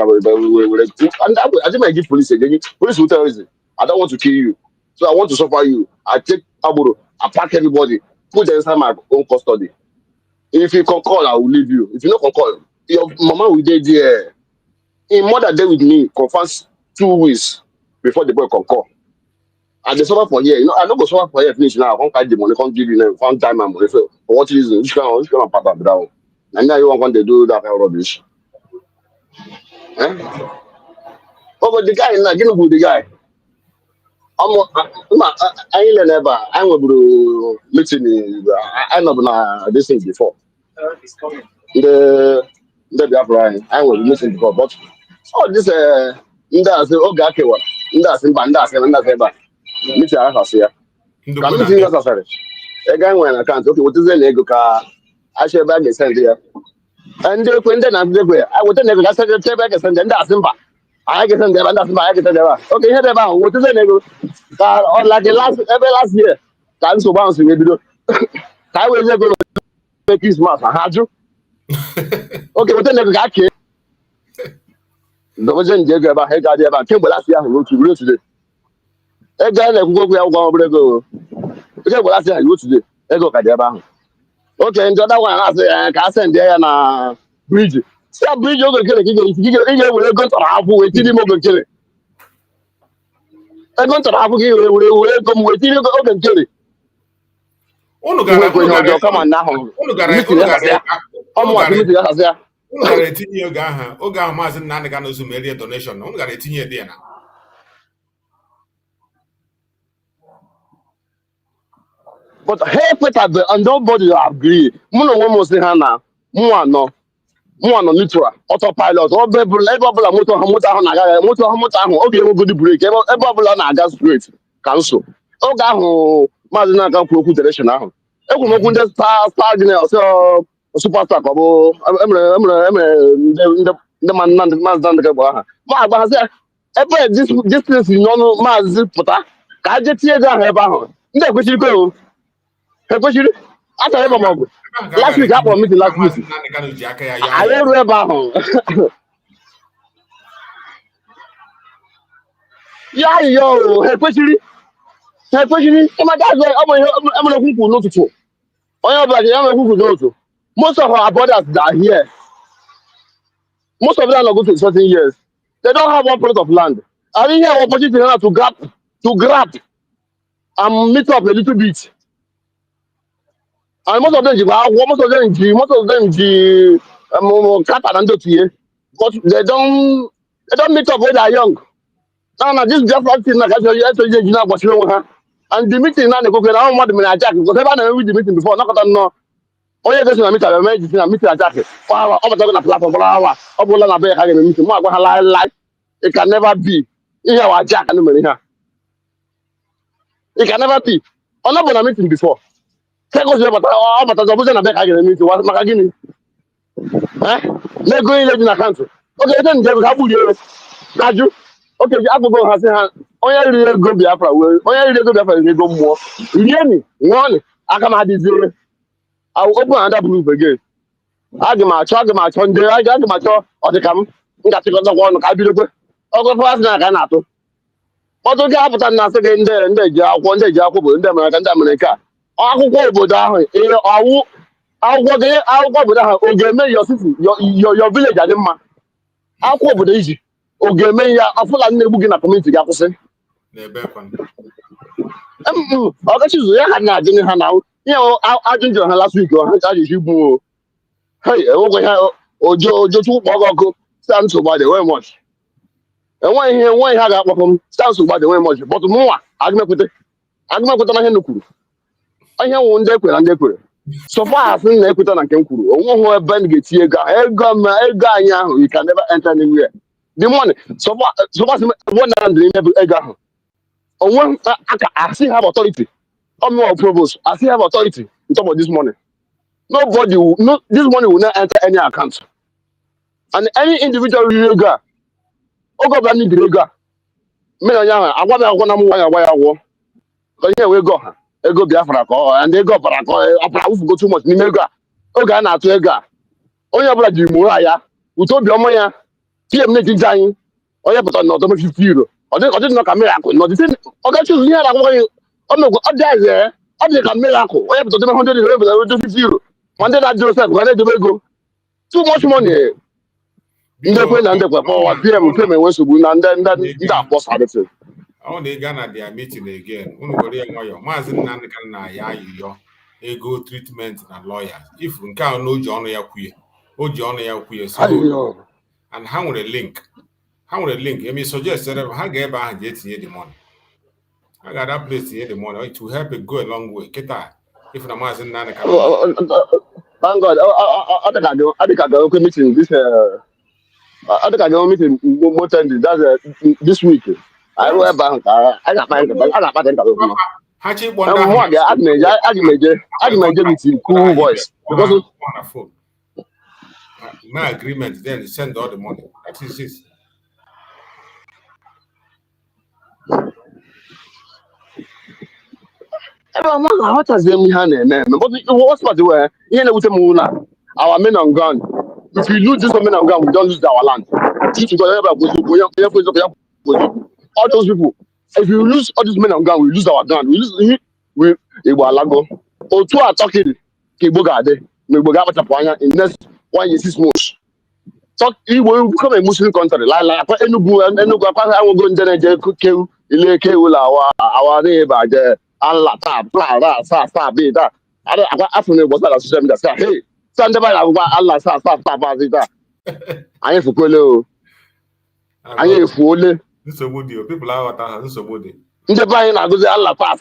I think I give police again. Police will tell you, I don't want to kill you. So I want to suffer you. I take Aburo, I pack everybody, put them inside my own custody. If you concur, I will leave you. If you not concur, your mama will be there. In mother day with me, confess 2 weeks before the boy concur. And they suffer for here. You know, I don't go suffer for here finish now. I can't carry the money, can't give you them, can't time my money. So for what reason? Which kind of pattern down? And now you want to do that kind of rubbish. Eh? Oh, but the guy is not getting with the guy. I ain't never. I'm going to meeting. I know this thing before. The Biafra, I was listening before, but all this that's okay, okay, what? That's in Banda, and that's ever. Meet our house here. Can you see us? Sorry. Again, when I can't, okay, what is the nego car? I shall bag a send here. And when then I'm there, I would never get a bag and send them. That's simple. I get them there, and that's my I get them there. Okay, head about what is the nego? Or like the last year. Time to bounce in the I was never going to make this mass. Had you? Okay, what the nego got here? The wasn't Jacob about head idea about Kimber last year. I wrote to you today. A guy like go we are going to go. Okay, well, last year I wrote today. I go at the bank. Okay, and the other one I send there and bridge. See a bridge over kill it. You will go to half with him over kill it. I go to half will come with you over kill it. Come on now. Gara etinye oge ahụ Mazi Nnamdi Kanu so merie donation unu gara etinye dị na but hey put at the and nobody agree muno one must say na mu ano neutral autopilot or ebe motor ha na-aga motor ha oge enwegodi break ebe ọbụla na-aga straight cancel oge ahụ Mazi Nnamdi Kanu okwu direction ahụ ekwumokwu ndị star general so superstar ka ọ bụ emere ndị Mazi Nnamdi Kanu ha ma agba ha sị ebe distance n'ọnụ Mazi pụta ka a je tinye ego ahụ ebe ahụ ndị ekwesịrị ko ekwesịrị ata ebe ma ọ bụ last week akpọrọ meeting last week anyị eru ebe ahụ ya yo ekwesịrị ịmaka azụ ọmụ ihe emere kwukwu n'ụtụtụ onye ọbụla ji emere kwukwu n'ụtụtụ most of our brothers that are here most of them are not going to 13 years they don't have one plot of land I didn't have opportunity now to grab and meet up a little bit and most of them but they don't meet up when they are young. Now this just one thing like and the meeting now they go get on what the attack because ever never read the meeting before not no oh yeah this meeting attack wow I'm talking about platform wow I'm going to be having a meeting more like it can never be in our jack and here it can never be I'm not going to meeting before second year but Abuja na back again meeting was makagini they go in the country okay then they have you Naju okay the agogo has onye really go Biafra we go more really one akama dị zero I will open another group again agamacho ndị agamacho odikam ngachịkọtakwa ọnụ ka a bidokwe ọgụfụ asị na aka na-atụ ọtụ gị apụta na asị gị ndị ji akwụkwọ bụ ndị Amerịka akwụkwọ obodo ahụ ọwụ akwụkwọ obodo ahụ ọ ga-eme your village adị mma akwụkwọ obodo iji ọ ga-eme ya ọfụla na-egbu gị na kọmuniti gị akwụsị ọgachizu ya ha na-ajụ ha na ihe ajụjụ ha last week ha ajụjụ bụ enwekwa ha ojochukwu kpọ gị ọkụ stand nsogbu adị wee mọch enweghị ha ga-akpọkọ m stand nsogbu adị wee mọch bọtụ mụnwa agụmekwute na ihe kwuru ihe nwụ ndị ekwere na ndị ekwere sọfa asị na ekweta na nke m kwuru onweghị ebe m ga-etinye ego anyị ahụ you can never enter anywhere the money sọfa sị na ndịrị ego ahụ onwe aka asị have authority of provost asị have authority in terms of this money this money will not enter any account and any individual ego a oge ọbụla ndị dịrị ego a mmiri onye ahụ agwa m akwụkwọ na m nwa ya agwa ya agwọ ka ihe wee ego ha ego Biafra ka ndị ego ọbara ka ọbara wụfugo too much n'ime ego a oge a na-atụ ego a onye ọbụla jiri mụrụ ya ute obiọma ya tie m n'etiti anyị onye pụtara na ọdọm 50 euro ọ dị nọ ka miracle ọ ga-achụzụ ihe a na-agwa gị ọ dị ka miracle onye pụtara 100 euro ebụla 50 euro ma ndị na-ajụ sef ga na-edobe ego too much money ndekwe na ndekwe kpọwa pm enwe nsogbu na ndị akpọsadịtị ọ na ịga na dia meeting again unu were ya nwayọ Mazi Nnamdi Kanu na ya ayụyọ ego treatment na lawyers if nke a na o ji ọnụ ya kwuye so and ha nwere link emi suggest ha ga-ebe ahụ je etinye the money ha ga that place tinye the money to help it go a long way kịta if na Mazi Nnamdi Kanu thank God I think I go meeting this I think I go meeting more time this week I will have bank. I got my Hachi with cool voice because my agreement then send all the money. That is it. What has them hand? But what's about the way? You know, with the our men on ground. If we lose this men on ground, we don't lose our land. All those people, if we lose all these men on ground, we lose our ground. We Alago. Or two are talking Kibogade, Mibogabatapoya in next 1 year 6 months. Talk, it will become a Muslim country. Like Enugu and Enugu, I will go in there, could kill our neighbor there, Allah, Sa, be that. I was not a system that said, hey, Sunday, Allah, Sa, I am for Kolo. I am for people are out this somebody. Ndị banyị na-agụzi Allah pa.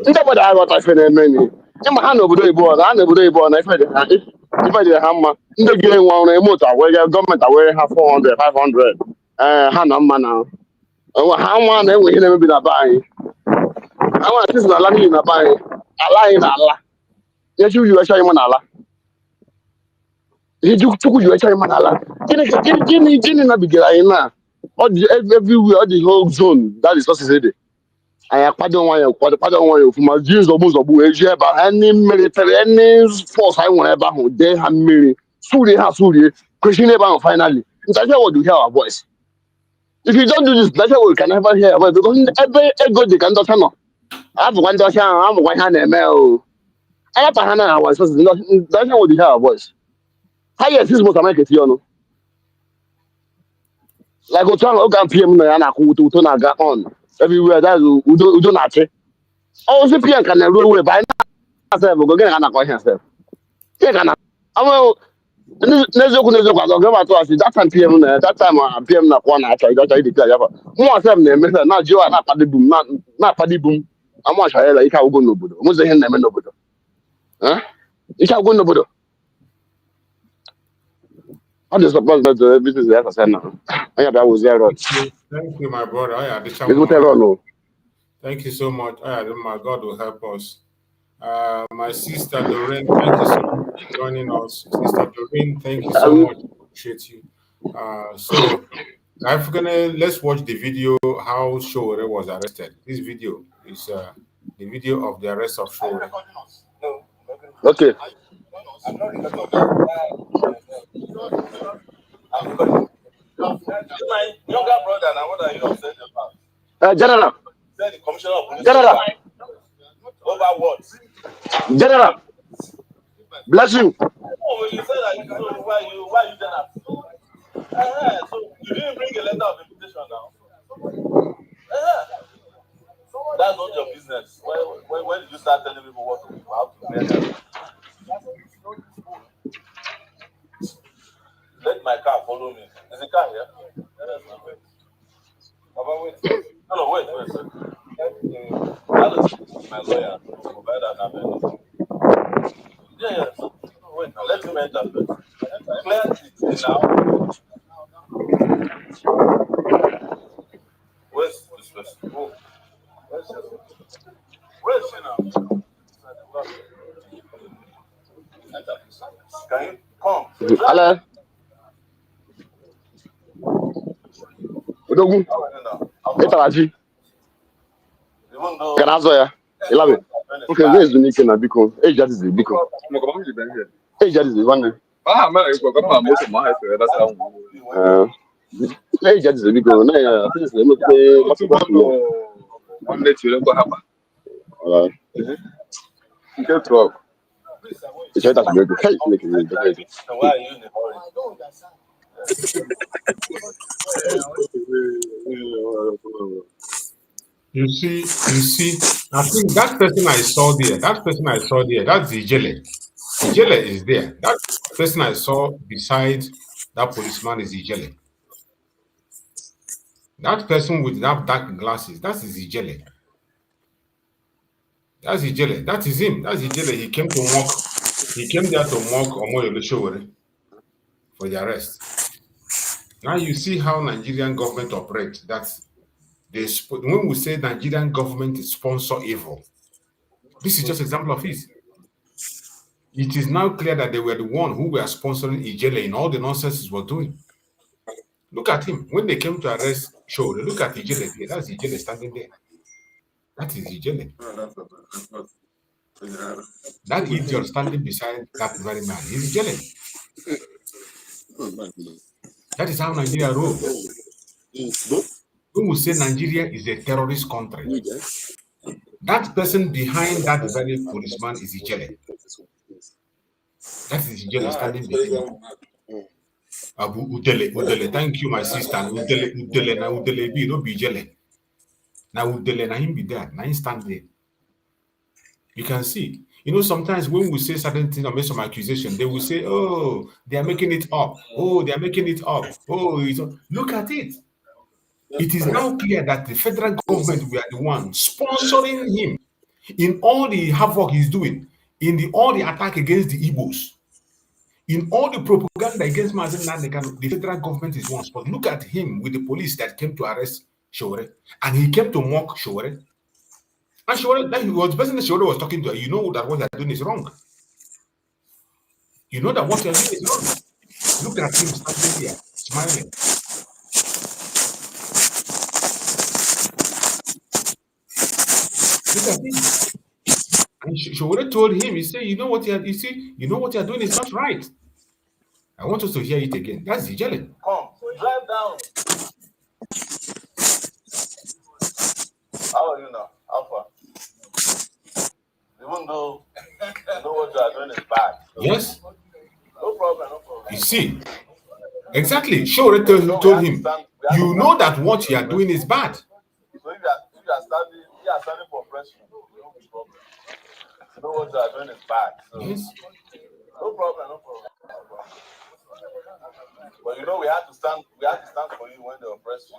Ndị obodo ahụ ọtafe na-eme ni. Ịma ha n'obodo Igbo na ife dị ha mma. Ndị ga-enwe ọrụ eme otu awere gọọmenti awere ha 400, 500. Ha nọ mma na ha nwa na-enwe ihe na-emebi na be anyị. Ha nwa na-atịsị na ala niile na be anyị. Ala anyị na ala. Ihe Chukwu ji wecha anyị na ala. Ihe Chukwu ji wecha anyị na ala. Gịnị nabigara anyị na everywhere all the whole zone that is not said. I pardon one for my jeans or any military any force I want ever they have me Suri Christian about finally. That's what we hear our voice. If you don't do this, that's what we can never hear our voice because every ego they can do no. I have one daughter, I'm one hand email. I have a hand our voice. That's what we hear our voice. How yes, this most American you like Ogan PM na to na ga on everywhere that udo na che. Oh, si PM can roll away by na self go get na ko here self. Ke kana. Awo nezo kwa go to as that time PM na kwa na acha idacha idika ya ba. Mo self na eme na jiwa na padi boom na padi boom. Amo acha ya ika ugo n'obodo. Mo ze ihe na eme n'obodo. Ika ugo n'obodo. I just suppose that the business is said now. I was there. Thank you, my brother. Thank you so much. My God will help us. My sister Doreen, thank you so much for joining us. Sister Doreen, thank you so much. Appreciate you. So, let's watch the video how Shore was arrested. This video is the video of the arrest of Shore. Okay. General. Then the commissioner of police. General. Over what? General. Bless you. Oh, when you say that, so why you general? So you didn't bring a letter of invitation now. That's not your business. When did you start telling people what to do, how to wear them? Let my car follow me. Is the car here? Papa, wait. No, wait. That is my lawyer. Yeah. So, wait now. Let him enter first. Clear it now. Where's this person? Oh. Where's she now? Can you come? Hello. Odogu. Etalaji. Can I answer ya? 11. Okay, where is the Nick and Abiko? Age that is the Biko. Age that is the one. Ah, man, it's got most of my hair. That's how. Age that is the Biko. No, I think it's one day to go happen. Get 12. It's right after the cake. Why are you in the hurry? You see, I think that person I saw there, that's Ijele. Ijele is there. That person I saw beside that policeman is Ijele. That person with that dark glasses, that's Ijele. That's Ijele. That is him. That's Ijele. He came there to mock Omoyole Sowore for the arrest. Now you see how Nigerian government operates. That's when we say Nigerian government sponsor evil, this is just an example of it. It is now clear that they were the one who were sponsoring Ijele in all the nonsense he was doing. Look at him. When they came to arrest Sowore, look at Ijele there. That's Ijele standing there. That is Ijele. That idiot standing beside that very man is Ijele. That is how Nigeria rolls. When we say Nigeria is a terrorist country, that person behind that very policeman is Ijele. That is Ijele standing behind him. Abu Udele, thank you, my sister. Udele, na Udele be, don't be Ijele. Now Udele, na him be there, na him stand there. You can see. You know, sometimes when we say certain things or make some accusation, they will say, oh, they are making it up. Oh, they are making it up. Oh, look at it. It is now clear that the federal government, we are the one sponsoring him in all the havoc he's doing, in all the attack against the Igbos, in all the propaganda against Mazi Nnamdi Kanu. The federal government is one spot. Look at him with the police that came to arrest Sowore, and he came to mock Sowore. And Sowore, that was the person that Sowore was talking to. You know that what you're doing is wrong. You know that what you're doing is wrong. Look at him standing here, smiling. Look at him. And Sowore told him, he said, you know what you're doing is not right. I want us to hear it again. That's Ijele. Come, drive down. How are you now? How far? Even though you know what you are doing is bad. Yes. No problem. You see, exactly. Sowore told him, you know that what you are doing is bad. So if you are standing for pressure, no problem. You know what you are doing is bad. So Yes. no problem. But you know we have to stand for you when they oppress you.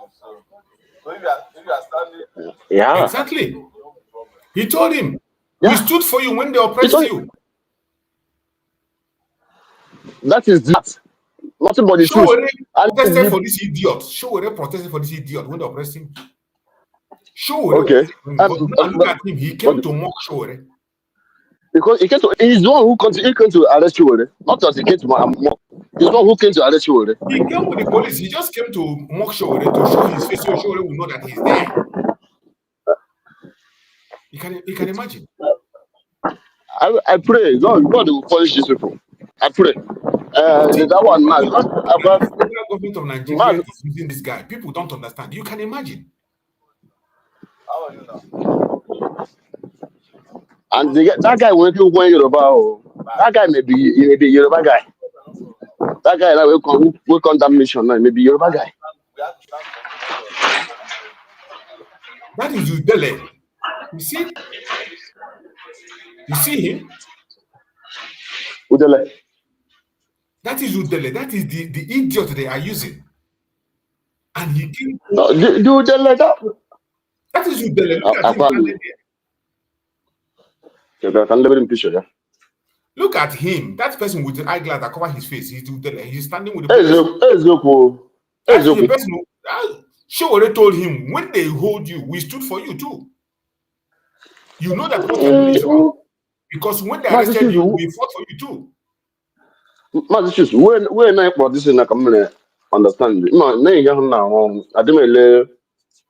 So if you are standing, Yeah. Exactly. He told him, we stood for you when they oppressed you. That is that. Nothing but the truth. Sowore protested for this idiot. Sowore protested for this idiot when they oppressed him. Sowore. Okay. But now look at him. He came to mock Sowore. Because he's the one who came to arrest you, not just he came to mock. He's the one who came to arrest you. He came with the police. He just came to mock Sowore to show his face so Sowore will know that he's there. You can imagine. I pray God will punish these people. I pray. That one man. The federal government of Nigeria is using this guy. People don't understand. You can imagine. How are you now? And that guy went to one Yoruba. That guy may be Yoruba guy. That guy that will come that mission now, maybe Yoruba guy. We have to stand for That is Udele. You see? You see him? Udele. That is Udele. That is the idiot they are using. And he came. No, do Udele that. That is Udele. Look at him standing there. Look at him. That person with the eyeglass that cover his face. He's Udele. He's standing with the police. That's the person who Showore told him, when they hold you, we stood for you too. You know that what you're doing is wrong. Because when they arrested you, we fought for you too. Mazi, when I brought this in, I can understand. No, now. I didn't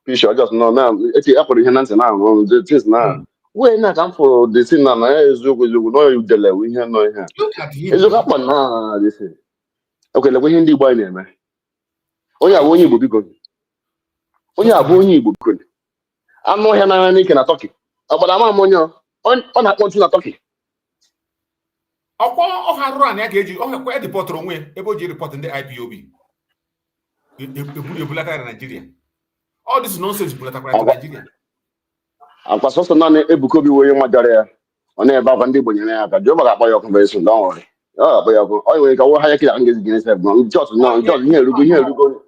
picture. I just know now. It's happening here now. This now. When I come for this thing now, no, you delay. We here no here. Look at him. It's happen now. This thing. Okay, let me hear the boy name. Oh yeah, when you be good. Oh yeah, when you be good. I'm not here now. I can talk. But I'm on you. On that one to talk. Run again. Deport onwe. Ebo report in the IPOB. Nigeria. All this nonsense Nigeria. I'm supposed to know Ebuko be wearing my daughter. On a back on the Bonina, Joe got by your conversation. Don't worry. Oh, but I go higher and get against them. Just now, just here, look here, look.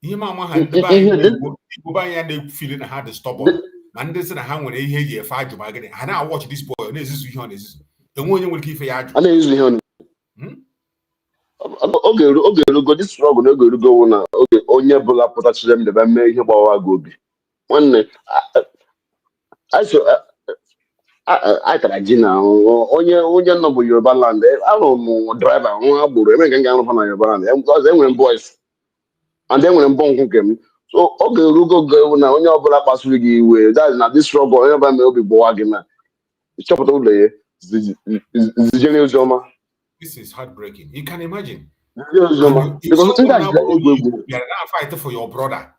Your mama had the buy and they feeling hard to stop on. And this is a hand when they hear you 5 to bargain. And I watch this boy, and this is the one you will keep a yard. And usually, okay, go this struggle, no go to go now. Okay, on your bullet protection them, the make about go be. One I can imagine now. On your number, your land. I don't know driver. I don't know Yoruba land. Because then when boys, and then when born came. So okay, you go now. On your black pass way. That is not this struggle. Everybody may be bogging now. Chop it all day. This is heartbreaking. You can imagine. Because you are now fighting for your brother.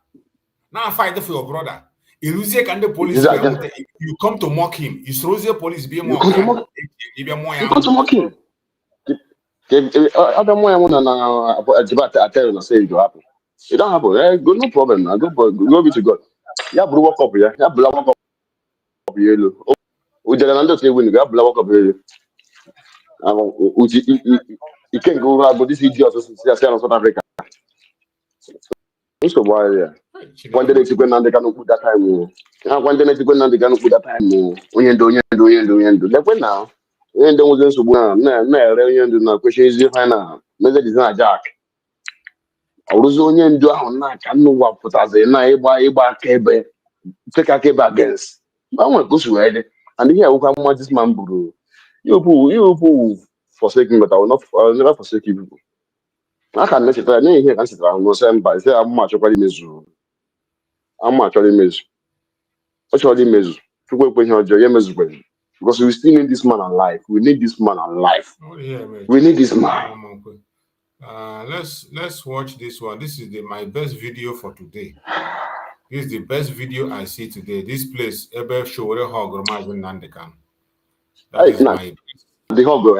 Now fighting for your brother. Iruzie and the police, you come to mock him. Is Rosie police be more? You come to mock him. Other more I tell you, say it will happen. It don't happen. Good, no problem. I go be to God. Yeah, blow up here. Yeah, blow up yellow. We did another thing when you got blow up here. You can't go around, but this idiot is South Africa. So why, yeah. One day to go and they cannot put that time. One day to go and they cannot put that time. When you do. Like when now? When there was no question is final. Maybe it's not Jack. I was only in do I can know what put as a neighbor cable. Take a cable against. I want to go to it. And here we come with this man, bro. You forsaking, but I will never forsake you people. I can let it. I need here. I'm not saying, but say I'm much already miserable. I'm actually miserable. Actually miserable. To go with your joy, miserable. Because we still need this man alive. We need this man alive. Oh, yeah, mate. We need this man. Let's watch this one. This is my best video for today. This is the best video I see today. This place, Ebe Showore Hog Mazi Nnamdi Kanu. That is my best. The hog, but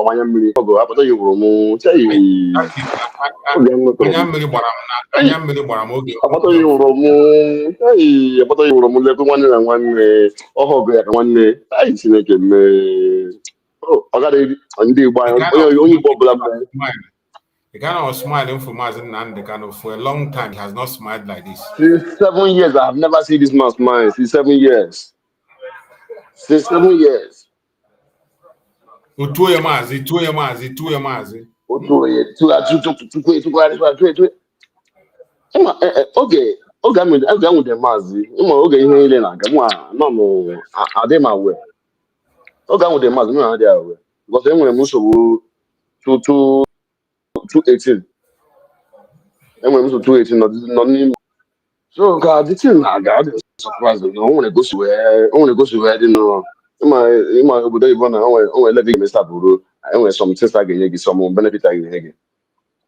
I am really hog. I thought you were more. Say, I thought you were more. Hey, I thought you were more. Let one and one. Oh, hog, one day. I see it. Oh, I got it. And the buy only bubble. The guy was smiling for Mazi Nnamdi Kanu for a long time. He has not smiled like this. Since 7 years, I have never seen this man smile. Since 7 years. Since 7 years. Two Mazi. Okay, I'm with the Mazi. Okay, here na no, I dem aware. Okay, with the Mazi, no, they are aware. Because then when we so 218. And when we so 218, not so God, the thing I got surprised. I want to go to you know. My Obodo even I let me start bro. I want some things like some benefit again.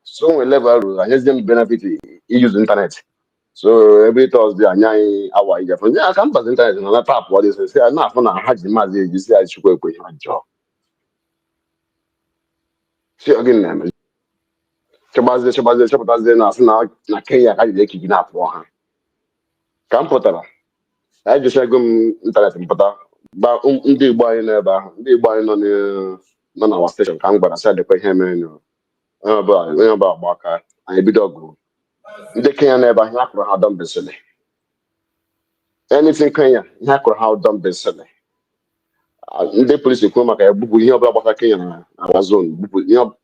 So when level I just them benefit he use the internet. So every Thursday, I get from yeah, I can't pass internet and tap what is say. I'm not going to have the Mazi. You see, I should go with my job. See again, name. Shabazi, na Kenya, I did keep up for her. Can't put her. I just go internet and put her. But the boy never, the boy on our station. Can't but I said the question, about Baka, and a bit of the Kenya never have done business. Anything Kenya, have done business. Ndị polisi ekwu maka ya bụpụ ihe ọbụla gbasara Kenya na Amazon bụpụ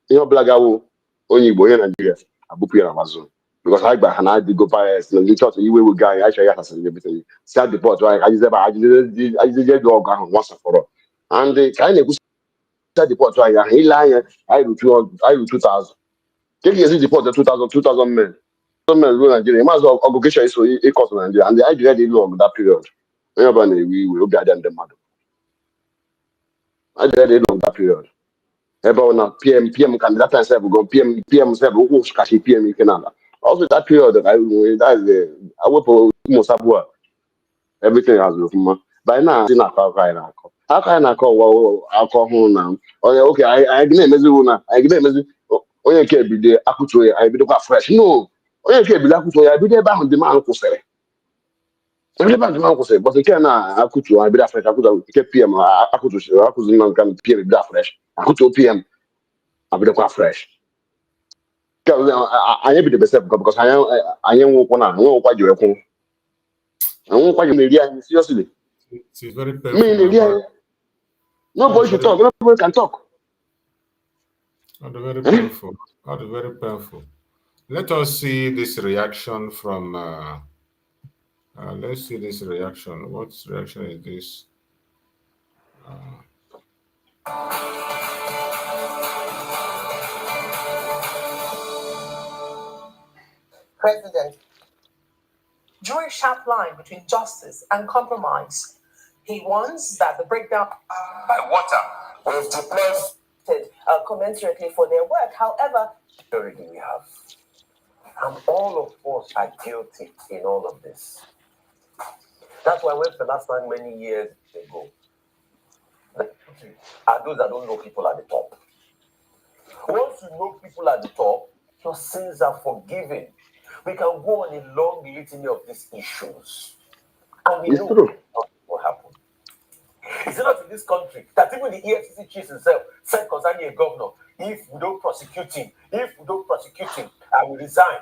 ihe ọbụla gawo onye Igbo onye Naijiria abụpụ ya na Amazon because ha gba ha na adịgo bias na ndị chọọchị iwe ego anyị achọghị ya hasịrị everything si a deport anyị ajizebe ajije dị ọgụ ahụ once and for all and ka anyị na-ekwusa deport anyị ahụ ile anya anyị ru 2000 ka e ga-esi deport 2000 men ruo Naijiria maazị ọgụgeshọ iso ịkọtụ Naijiria and anyị jiri ịlụ ọgụ that period onye ọbụla na-ewe iwe obi adịa ndị mmadụ I did it on that period. About now, PM can that time seven go PM seven who cash PM in Canada. Also that period that I work for Mosabua. Everything has been by now. How can I call? Well, I'll call home now. Oh yeah, okay. I give them Mezuna. I give them Mezu. Oh yeah, can't be there. Akuto. I be the fresh. No. Oh yeah, can't be Akuto. I be there back on the man who say. Every bank man will say, but you can I could to I be that fresh. I could PM. I could not can PM be that fresh. I could to PM. I be the fresh. Because I be the best because I am one. I won't quite you. I won't quite you. Seriously. It's very painful. Nobody should talk. Nobody can talk. Very painful. Very painful. Let us see this reaction from. Let's see this reaction. What reaction is this? President drew a sharp line between justice and compromise. He warns that the breakdown by water was declared commensurately for their work. However, security we have, and all of us are guilty in all of this. That's why I went the last time many years ago. Are those that don't know people at the top. Once you know people at the top, your sins are forgiven. We can go on a long litany of these issues. And we know what happened. Is it not in this country that even the EFCC chief himself said concerning a governor, if we don't prosecute him, I will resign.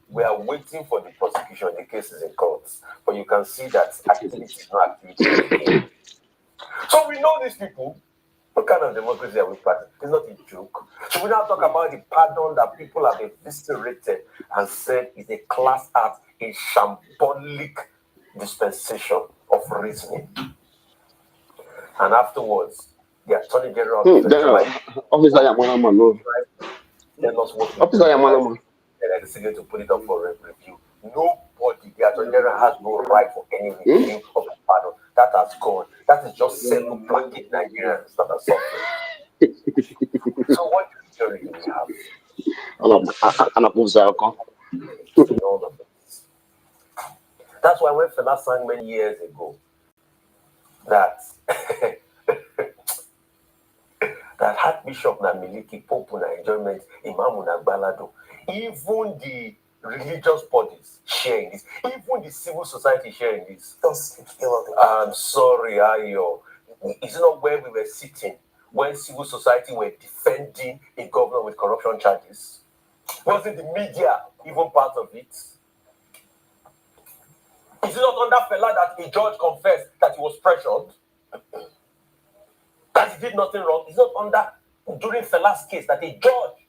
We are waiting for the prosecution. The case is in courts. But you can see that activity is not activity. So we know these people. What kind of democracy are we practicing? It's not a joke. So we now talk about the pardon that people have eviscerated and said is a class act, a shambolic dispensation of reasoning. And afterwards, the Attorney General they decided to put it up for review. Nobody, the Attorney General has no right for any review of the pardon. That has gone. That is just simple blanket Nigerians that are suffering. So what theory do we have? That's why I went for last time many years ago that that Archbishop Namiliki Pope na enjoyment Imam na Balado, even the religious bodies sharing this, even the civil society sharing this. I'm sorry, Ayo. Is it not where we were sitting when civil society were defending a governor with corruption charges? Wasn't the media even part of it? Is it not under Fela that a judge confessed that he was pressured? That he did nothing wrong? Is it not under, during Fela's case, that a judge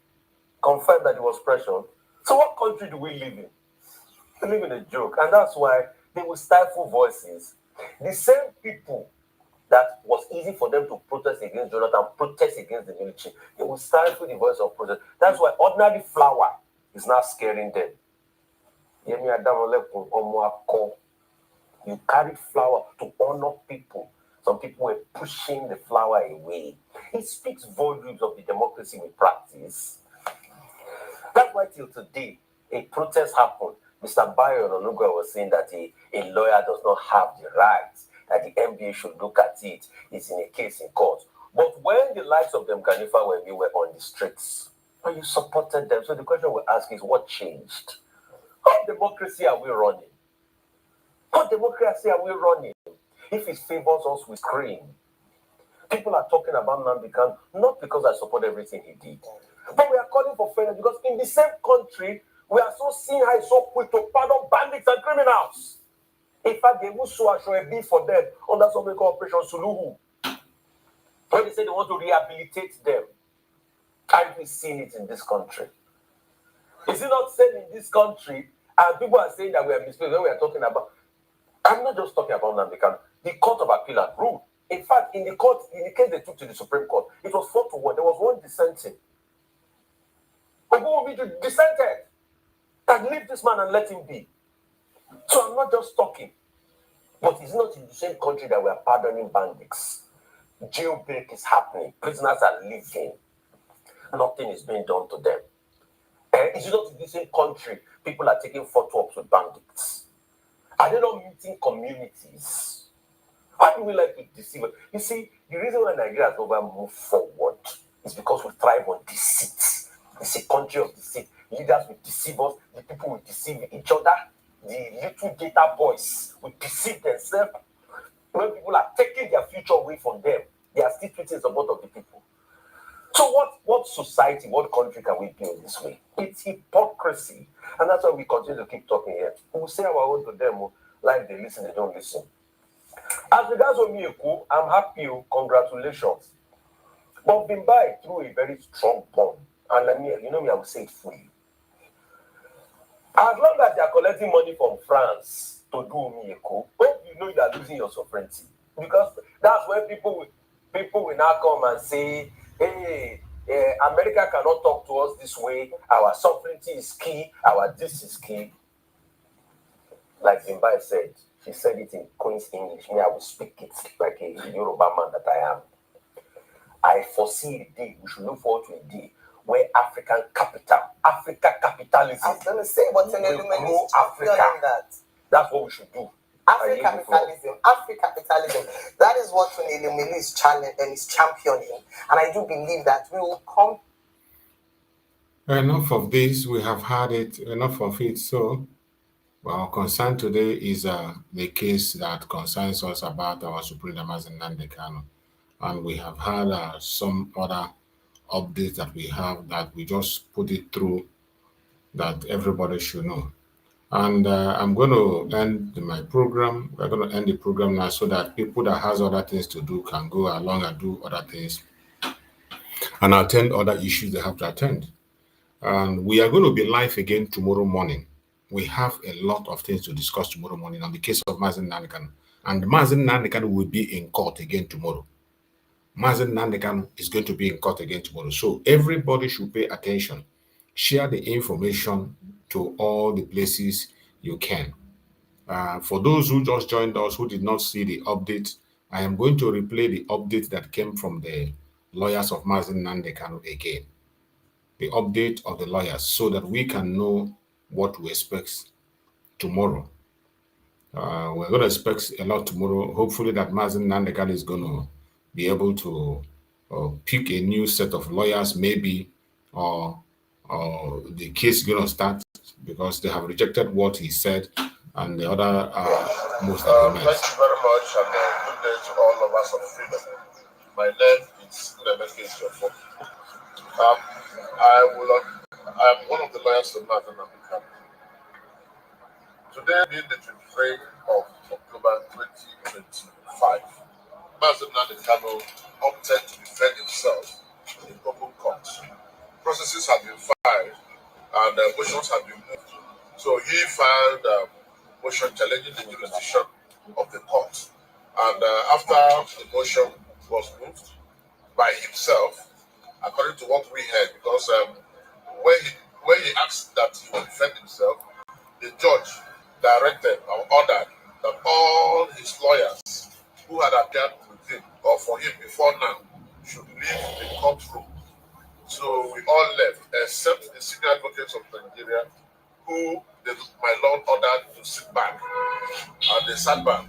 confirmed that he was pressured? So what country do we live in? We live in a joke. And that's why they will stifle voices. The same people that was easy for them to protest against Jonathan, protest against the military, they will stifle the voice of protest. That's why ordinary flower is not scaring them. You carry flower to honor people. Some people were pushing the flower away. It speaks volumes of the democracy we practice. That's why till today, a protest happened. Mr. Bayo Ononuga was saying that a lawyer does not have the right, that the NBA should look at it. It's in a case in court. But when the likes of them Ganifa were on the streets, and you supported them, so the question we ask is, what changed? What democracy are we running? What democracy are we running? If it favors us, we scream. People are talking about Nnamdi Kanu, not because I support everything he did, but we are calling for fairness because in the same country, we are so seeing how it's so quick to pardon bandits and criminals. In fact, they will sue a bill for them under something called Operation Suluhu. When they say they want to rehabilitate them, have we seen it in this country? Is it not said in this country, and people are saying that we are mistaken when we are talking about, I'm not just talking about Nnamdi Kanu, the Court of Appeal had ruled. In fact, in the case they took to the Supreme Court, it was 4-1. There was one dissenting. But who will be dissented? And leave this man and let him be. So I'm not just talking. But it's not in the same country that we are pardoning bandits. Jailbreak is happening. Prisoners are leaving. Nothing is being done to them. It's not in the same country people are taking photo ops with bandits. Are they not meeting communities? Why do we like to deceive? You see, the reason why Nigeria has never moved forward is because we thrive on deceit. It's a country of deceit. Leaders will deceive us. The people will deceive each other. The little data boys will deceive themselves. When people are taking their future away from them, they are still treating support of the people. So what society, what country can we build this way? It's hypocrisy. And that's why we continue to keep talking here. We say our own to them, like they listen, they don't listen. As regards to Omiyeku, I'm happy. Congratulations. But Bimbai threw a very strong bomb. And let me, I will say it fully. As long as they are collecting money from France to do Omiyeku, when you are losing your sovereignty, because that's when people will now come and say, hey, America cannot talk to us this way. Our sovereignty is key. Our this is key. Like Bimbai said, she said it in Queen's English. Me, I will speak it like a Yoruba man that I am. I foresee a day, we should look forward to a day where Africa capitalism. I was going to say, what's an element grow Africa. That's what we should do. Afro-capitalism. That is what Tunelumelu is championing. And I do believe that we will come. Enough of this. We have had it. Enough of it. So, our concern today is the case that concerns us about our Supreme Mazi Nnamdi Kanu. And we have had some other updates that we have that we just put it through that everybody should know. And I'm going to end my program. We're going to end the program now so that people that has other things to do can go along and do other things and attend other issues they have to attend. And we are going to be live again tomorrow morning. We have a lot of things to discuss tomorrow morning on the case of Mazi Nnamdi Kanu. And Mazi Nnamdi Kanu will be in court again tomorrow. Mazi Nnamdi Kanu is going to be in court again tomorrow. So everybody should pay attention. Share the information to all the places you can. For those who just joined us, who did not see the update, I am going to replay the update that came from the lawyers of Mazi Nnamdi Kanu again. The update of the lawyers so that we can know what to expect tomorrow. We're going to expect a lot tomorrow. Hopefully that Mazi Nnamdi Kanu is going to be able to pick a new set of lawyers, maybe, or the case is going to start because they have rejected what he said and the other most arguments. Thank you very much, and good day to all of us of freedom. My name is Nnamdi Kanu. I am one of the lawyers of Mazi Nnamdi Kanu. Today being the 23rd of October 2025, Mazi Nnamdi Kanu opted to defend himself in open court. Processes have been filed and motions have been moved. So he filed a motion challenging the jurisdiction of the court. And after the motion was moved by himself, according to what we heard, because when he asked that he would defend himself, the judge directed or ordered that all his lawyers who had appeared with him or for him before now should leave the courtroom. So we all left, except the senior advocates of Nigeria who my lord ordered to sit back, and they sat back.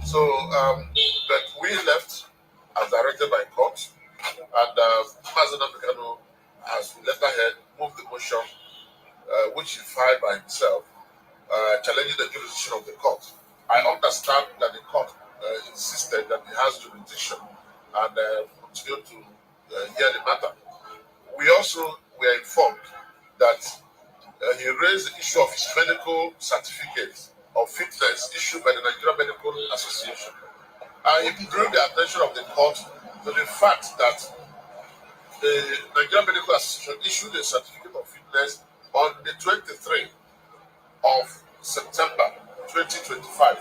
So, but we left as directed by court, and Mazi Nnamdi Kanu, as letterhead, moved the motion, which he filed by himself, challenging the jurisdiction of the court. I understand that the court insisted that he has jurisdiction and continued to hear the matter. We also were informed that he raised the issue of his medical certificate of fitness issued by the Nigerian Medical Association. He drew the attention of the court to the fact that the Nigerian Medical Association issued a certificate of fitness on the 23rd of September 2025,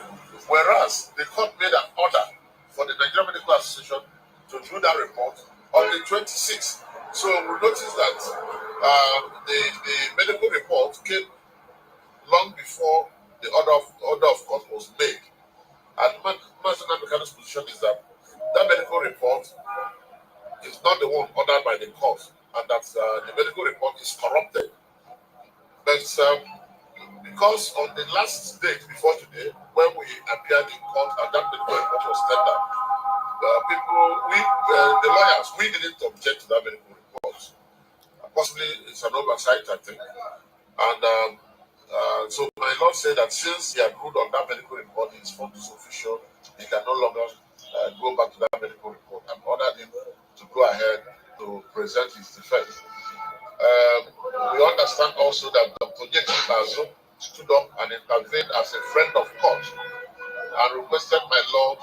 whereas the court made an order for the Nigerian Medical Association to do that report on the 26th. So we noticed that the medical report came long before the order of court was made. And Mazi Nnamdi Kanu's position is that that medical report is not the one ordered by the court, and that the medical report is corrupted. But because on the last date before today, when we appeared in court and that medical report was tendered, the lawyers, we didn't object to that medical report. Possibly it's an oversight, I think. And so my lord said that since he had ruled on that medical report, his fund is official, he can no longer go back to that medical report, and ordered him to go ahead to present his defense. We understand also that Dr. Bazo stood up and intervened as a friend of court and requested my lord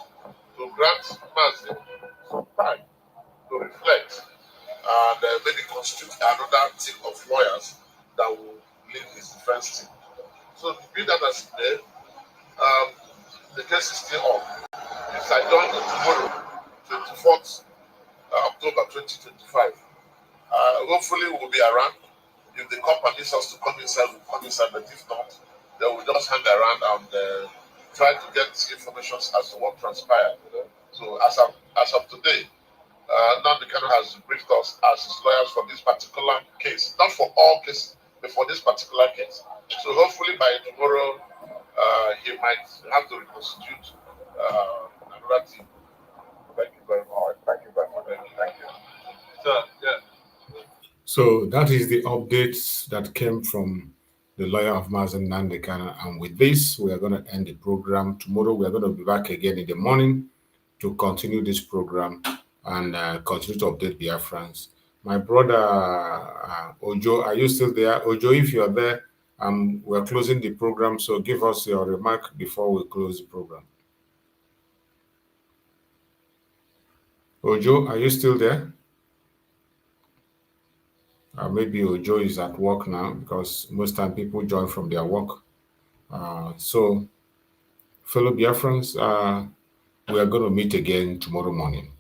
to grant Mazi some time to reflect and maybe constitute another team of lawyers that will lead his defense team. So to be that as it may, the case is still on. It's adjourned tomorrow, 24th October 2025. Hopefully we'll be around. If the court permits us to come inside, we'll come inside, but if not, then we'll just hang around and try to get information as to what transpired. So as of today, Nnamdi Kanu has briefed us as his lawyers for this particular case, not for all cases, but for this particular case. So hopefully by tomorrow, he might have to reconstitute another team. Thank you very much. Thank you very much. Thank you. So that is the updates that came from the lawyer of Mazi Nnamdi Kanu. And with this, we are going to end the program. Tomorrow, we are going to be back again in the morning to continue this program and continue to update Biafrans. My brother Ojo, are you still there? Ojo, if you're there, we're closing the program, so give us your remark before we close the program. Ojo, are you still there? Maybe Ojo is at work now, because most time people join from their work. So, fellow Biafrans, we are going to meet again tomorrow morning.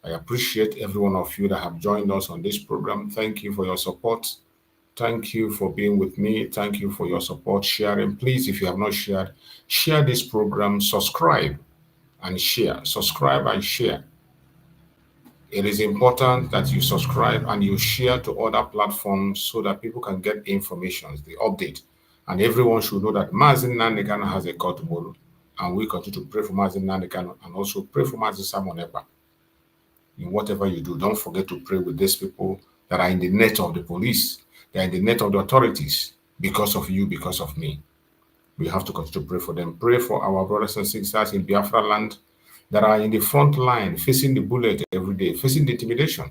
I appreciate every one of you that have joined us on this program. Thank you for your support. Thank you for being with me. Thank you for your support, sharing. Please, if you have not shared, share this program, subscribe and share. Subscribe and share. It is important that you subscribe and you share to other platforms so that people can get information, the update. And everyone should know that Mazi Nnamdi Kanu has a court tomorrow. And we continue to pray for Mazi Nnamdi Kanu and also pray for Mazi Nnamdi. In whatever you do, don't forget to pray with these people that are in the net of the police. They are in the net of the authorities because of you, because of me. We have to continue to pray for them. Pray for our brothers and sisters in Biafra land that are in the front line, facing the bullet every day, facing the intimidation.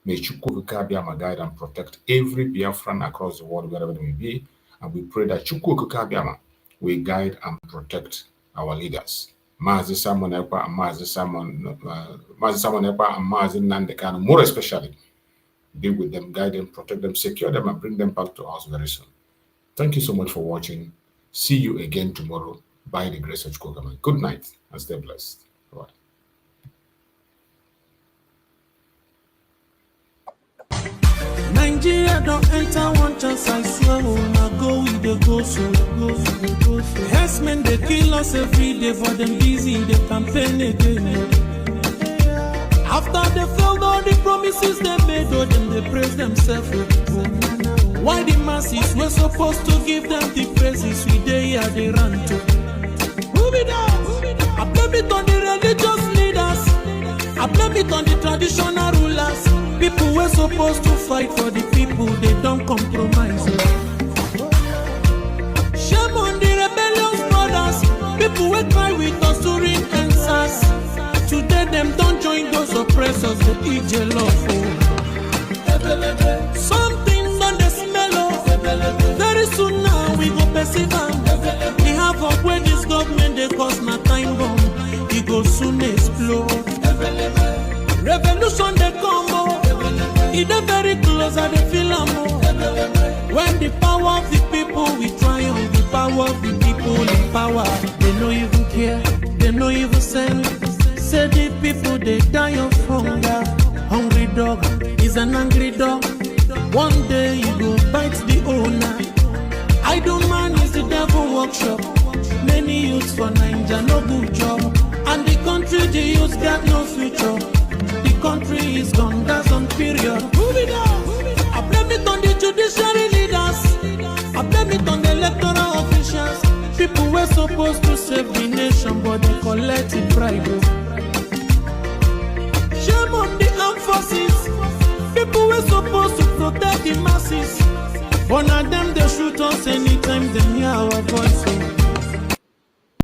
May Chukwu Abiyama guide and protect every Biafran across the world, wherever they may be. And we pray that Chukwu Abiyama will guide and protect our leaders. Mazi Ekpa and Mazi Nnamdi Kanu, more especially, be with them, guide them, protect them, secure them, and bring them back to us very soon. Thank you so much for watching. See you again tomorrow by the grace of Chukwu. Good night and stay blessed. Bye. Nigeria don't enter one chance, I swear, now go with the go so. Yes, men, they kill us every day, for them busy, they campaign again. After they failed all the promises they made, them they praise themselves. Why the masses were supposed to give them the praises we dey here they run to? Move it out. I blame it on the religious leaders. I blame it on the traditional rulers. People were supposed to fight for the people, they don't compromise. Shame on the rebellious brothers. People will cry with us during answers. Today them don't join those oppressors, they eat jollof. Something on the smell of. Very soon now we go perceive them. We have up where this government they cause my time bomb. It go soon explode. Revolution they come oh. It is very close at the film oh. When the power of the people we triumph, the power of the people in power. They no even care, they no even send. Say the people they die of hunger. Hungry dog is an angry dog. One day you go bite the owner. Idle man is the devil workshop. Many youths for Nigeria no good job. And the country the youths got no future. The country is gone, that's on period. Move it out. I blame it on the judiciary leaders. I blame it on the electoral officials. People were supposed to save the nation, but they collect it private. Shame on the armed forces. People were supposed to protect the masses. But now them they shoot us anytime they hear our voice.